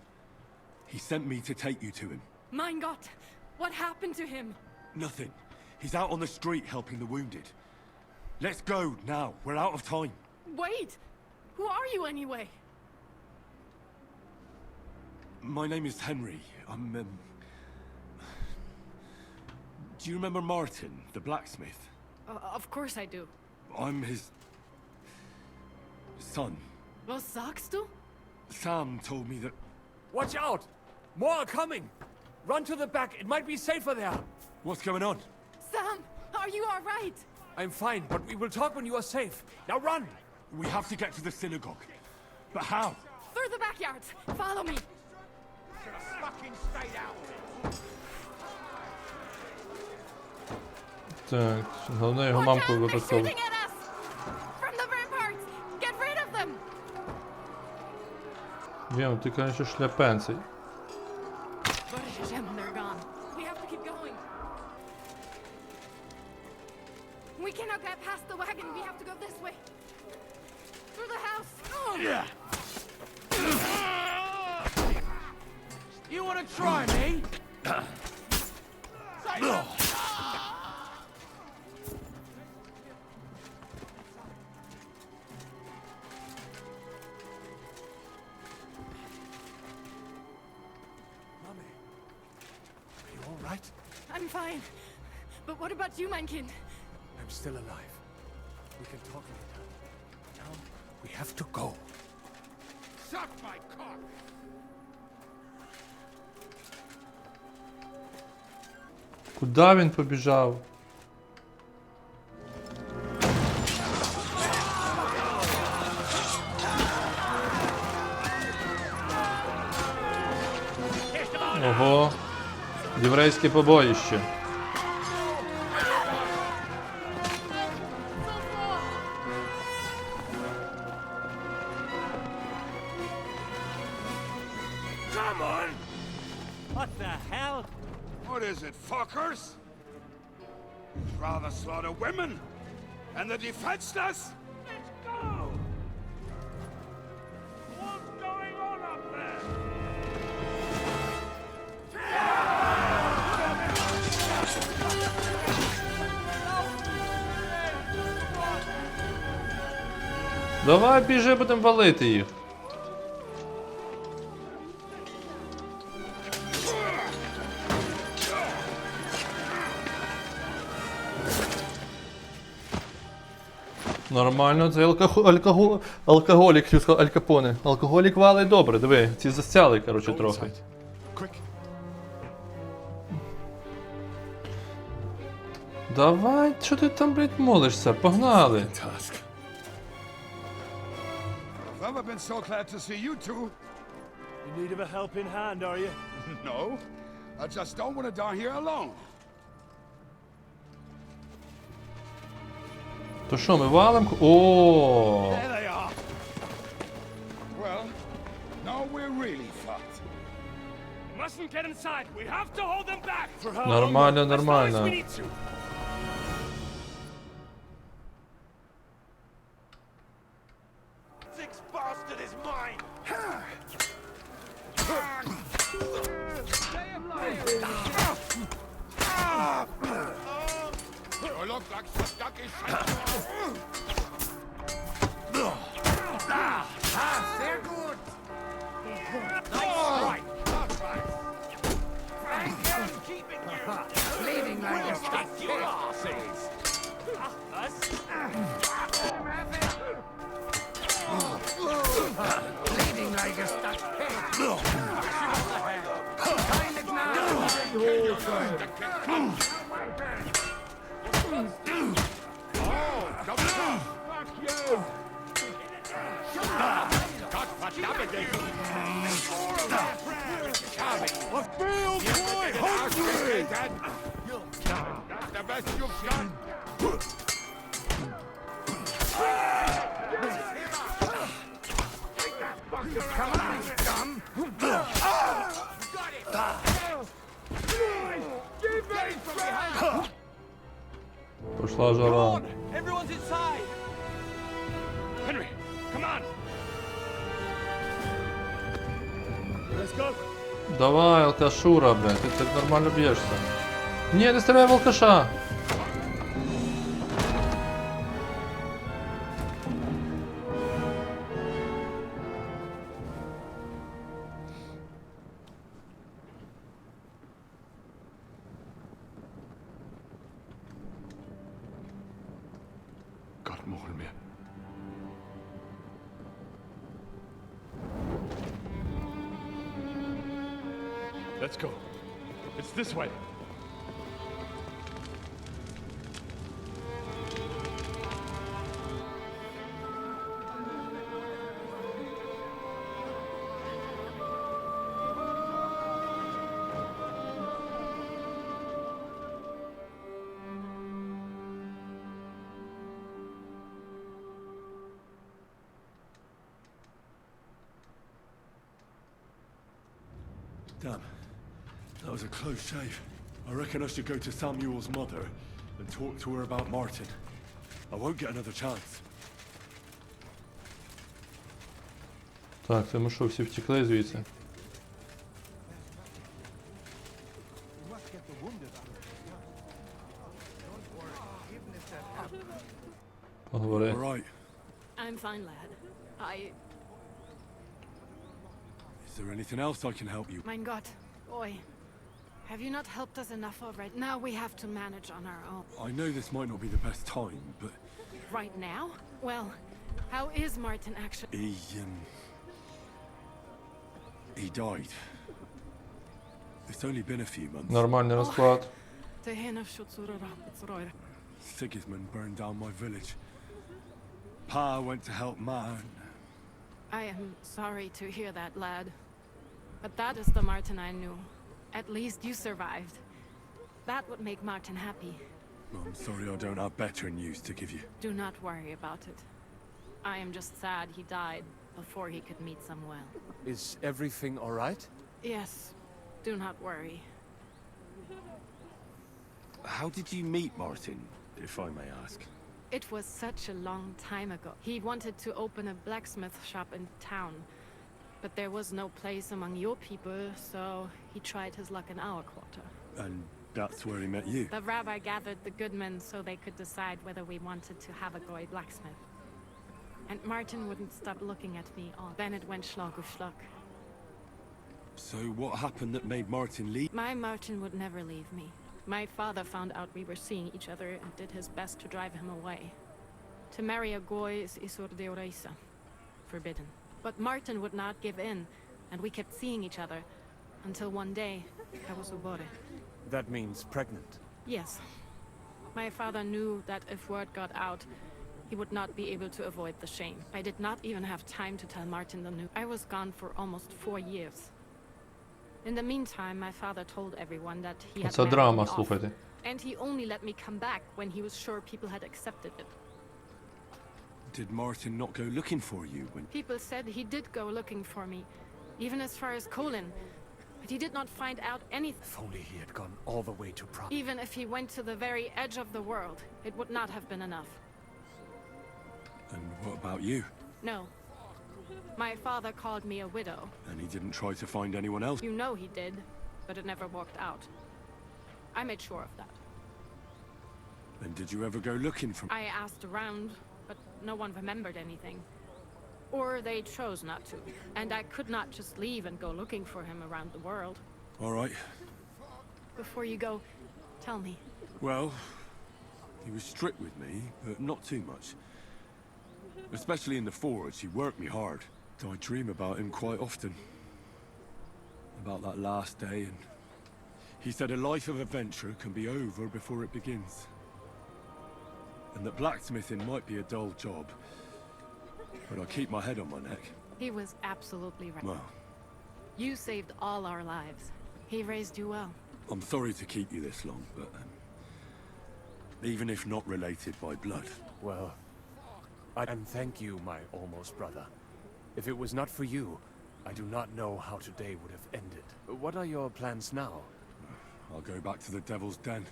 He sent me to take you to him. Mein Gott, what happened to him? Nothing. He's out on the street helping the wounded. Let's go now. We're out of time. Wait! Who are you anyway? My name is Henry. I'm, Do you remember Martin, the blacksmith? Of course I do. I'm his... son. Was sagst du? Sam told me that... Watch out! More are coming! Run to the back, it might be safer there! What's going on? Sam, are you all right? I'm fine, but we will talk when you are safe. Now run! We have to get to the synagogue. But how? Through the backyard. Follow me. Fucking stay out! Так, головне його мамку випадково. Shooting at us! From the ramparts! Get rid of them! Єм, ти, конечно, шляпенцей. They're gone. We have to keep going. We cannot get past the wagon. We have to go this way. Through the house. Oh. Yeah. You want to try me? I'm fine. But what about you, mein Kind? I'm still alive. We can talk later. Now, we have to go. Suck my cock! Куда він побіжав? Ого. Єврейське побоїще. Come on! What the hell? What is it, fuckers? You'd rather slaughter women and the defenseless? Let's go! What's going on up there? Давай біжи, будемо валити їх. Нормально, це алкоголік, хотів сказати, Аль Капоне. Алкоголік валить добре, диви, ці застяли, коротше, трохи. Давай, що ти там, блядь, молишся? Погнали. I've never been so glad to see you two. In need of a helping hand, are you? No, I just don't want to die here alone. То що, ми валим? О! There they are. Well, now we're really fucked. Mustn't get inside. We have to hold them back. For how Нормально, long? As long as нормально. we need to. Six bastard is mine! You look like some ducky shit. Sehr gut. Nice strike! Keeping you. Bleeding like a stuck Your asses! Us? Bleeding like a stuck pig. Keine Gnade. Fuck you! God verdammt it! I feel quite hungry! That's the best you've done! Come on, scum. Пошла жара. Everyone's inside! Henry, come on. Let's go. Давай, алкашура, блядь, ти так нормально б'єшся. Ні, не стріляй в алкаша! Gott mohol mir. Let's go. It's this way. Damn. That was a close shave. I reckon I should go to Samuel's mother and talk to her about Martin. I won't get another chance. Так, це ми що, всі втекли звідси? Поговори. All right. I'm fine, lad. Is there anything else I can help you? Mein Gott, boy. Have you not helped us enough already? Now we have to manage on our own. I know this might not be the best time, but Right now? Well, how is Martin actually? he died. It's only been a few months. Нормальний розклад. Sigismund burned down my village. Pa went to help Man. I am sorry to hear that, lad. But that is the Martin I knew. At least you survived. That would make Martin happy. I'm sorry I don't have better news to give you. Do not worry about it. I am just sad he died before he could meet Samuel. Is everything all right? Yes, do not worry. How did you meet Martin, if I may ask? It was such a long time ago. He wanted to open a blacksmith shop in town, but there was no place among your people, so he tried his luck in our quarter. And that's where he met you? The rabbi gathered the good men so they could decide whether we wanted to have a goy blacksmith. And Martin wouldn't stop looking at me. Then it went Schlag auf Schlag. So what happened that made Martin leave? My Martin would never leave me. My father found out we were seeing each other and did his best to drive him away. To marry a goy is isur deoraisa, forbidden. But Martin would not give in, and we kept seeing each other, until one day, I was ubore. That means pregnant. Yes. My father knew that if word got out, he would not be able to avoid the shame. I did not even have time to tell Martin the news. I was gone for almost 4 years. In the meantime, my father told everyone that he had Це драма, married me off, слухайте. and he only let me come back when he was sure people had accepted it. Did Martin not go looking for you when... People said he did go looking for me, even as far as Colin, but he did not find out anything. If only he had gone all the way to Prague. Even if he went to the very edge of the world, it would not have been enough. And what about you? No. My father called me a widow. And he didn't try to find anyone else? You know he did, but it never worked out. I made sure of that. And did you ever go looking for... I asked around, but no one remembered anything. Or they chose not to. And I could not just leave and go looking for him around the world. All right. Before you go, tell me. Well, he was strict with me, but not too much. Especially in the forge, he worked me hard. So I dream about him quite often. About that last day, and he said a life of adventure can be over before it begins. And that blacksmithing might be a dull job, but I keep my head on my neck. He was absolutely right. Well, You saved all our lives. He raised you well. I'm sorry to keep you this long, but even if not related by blood. Well, and thank you, my almost brother. If it was not for you, I do not know how today would have ended. What are your plans now? I'll go back to the Devil's Den.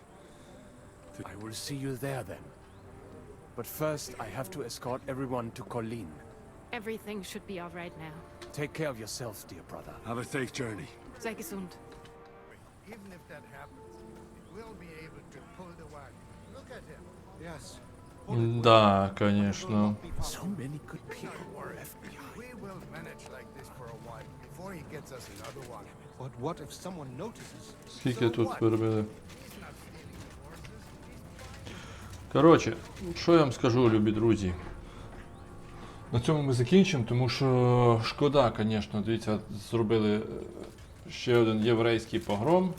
I will see you there then. But first, I have to escort everyone to Colin. Everything should be all right now. Take care of yourself, dear brother. Have a safe journey. Sei gesund. Even if that happens, we'll be able to pull the wagon. Look at him. Yes. Да, конечно. So many good people were FBI. We will manage like this for a while before he gets us another one. But what if someone notices? Скільки тут виробили? Коротше, що я вам скажу, любі друзі. На цьому ми закінчимо, тому що шкода, звісно, дивіться, зробили ще один єврейський погром.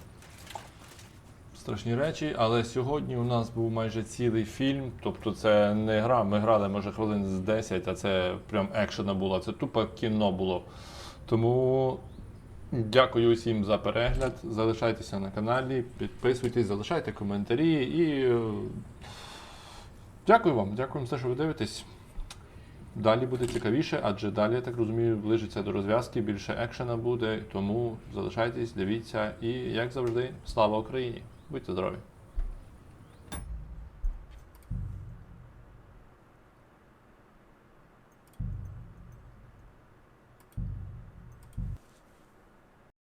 Страшні речі, але сьогодні у нас був майже цілий фільм, тобто це не гра, ми грали може хвилин з 10, а це прям екшена була, це тупо кіно було. Тому дякую усім за перегляд, залишайтеся на каналі, підписуйтесь, залишайте коментарі і дякую вам за те, що ви дивитесь. Далі буде цікавіше, адже далі, я так розумію, ближиться до розв'язки, більше екшена буде, тому залишайтесь, дивіться і, як завжди, слава Україні! Будьте здорові!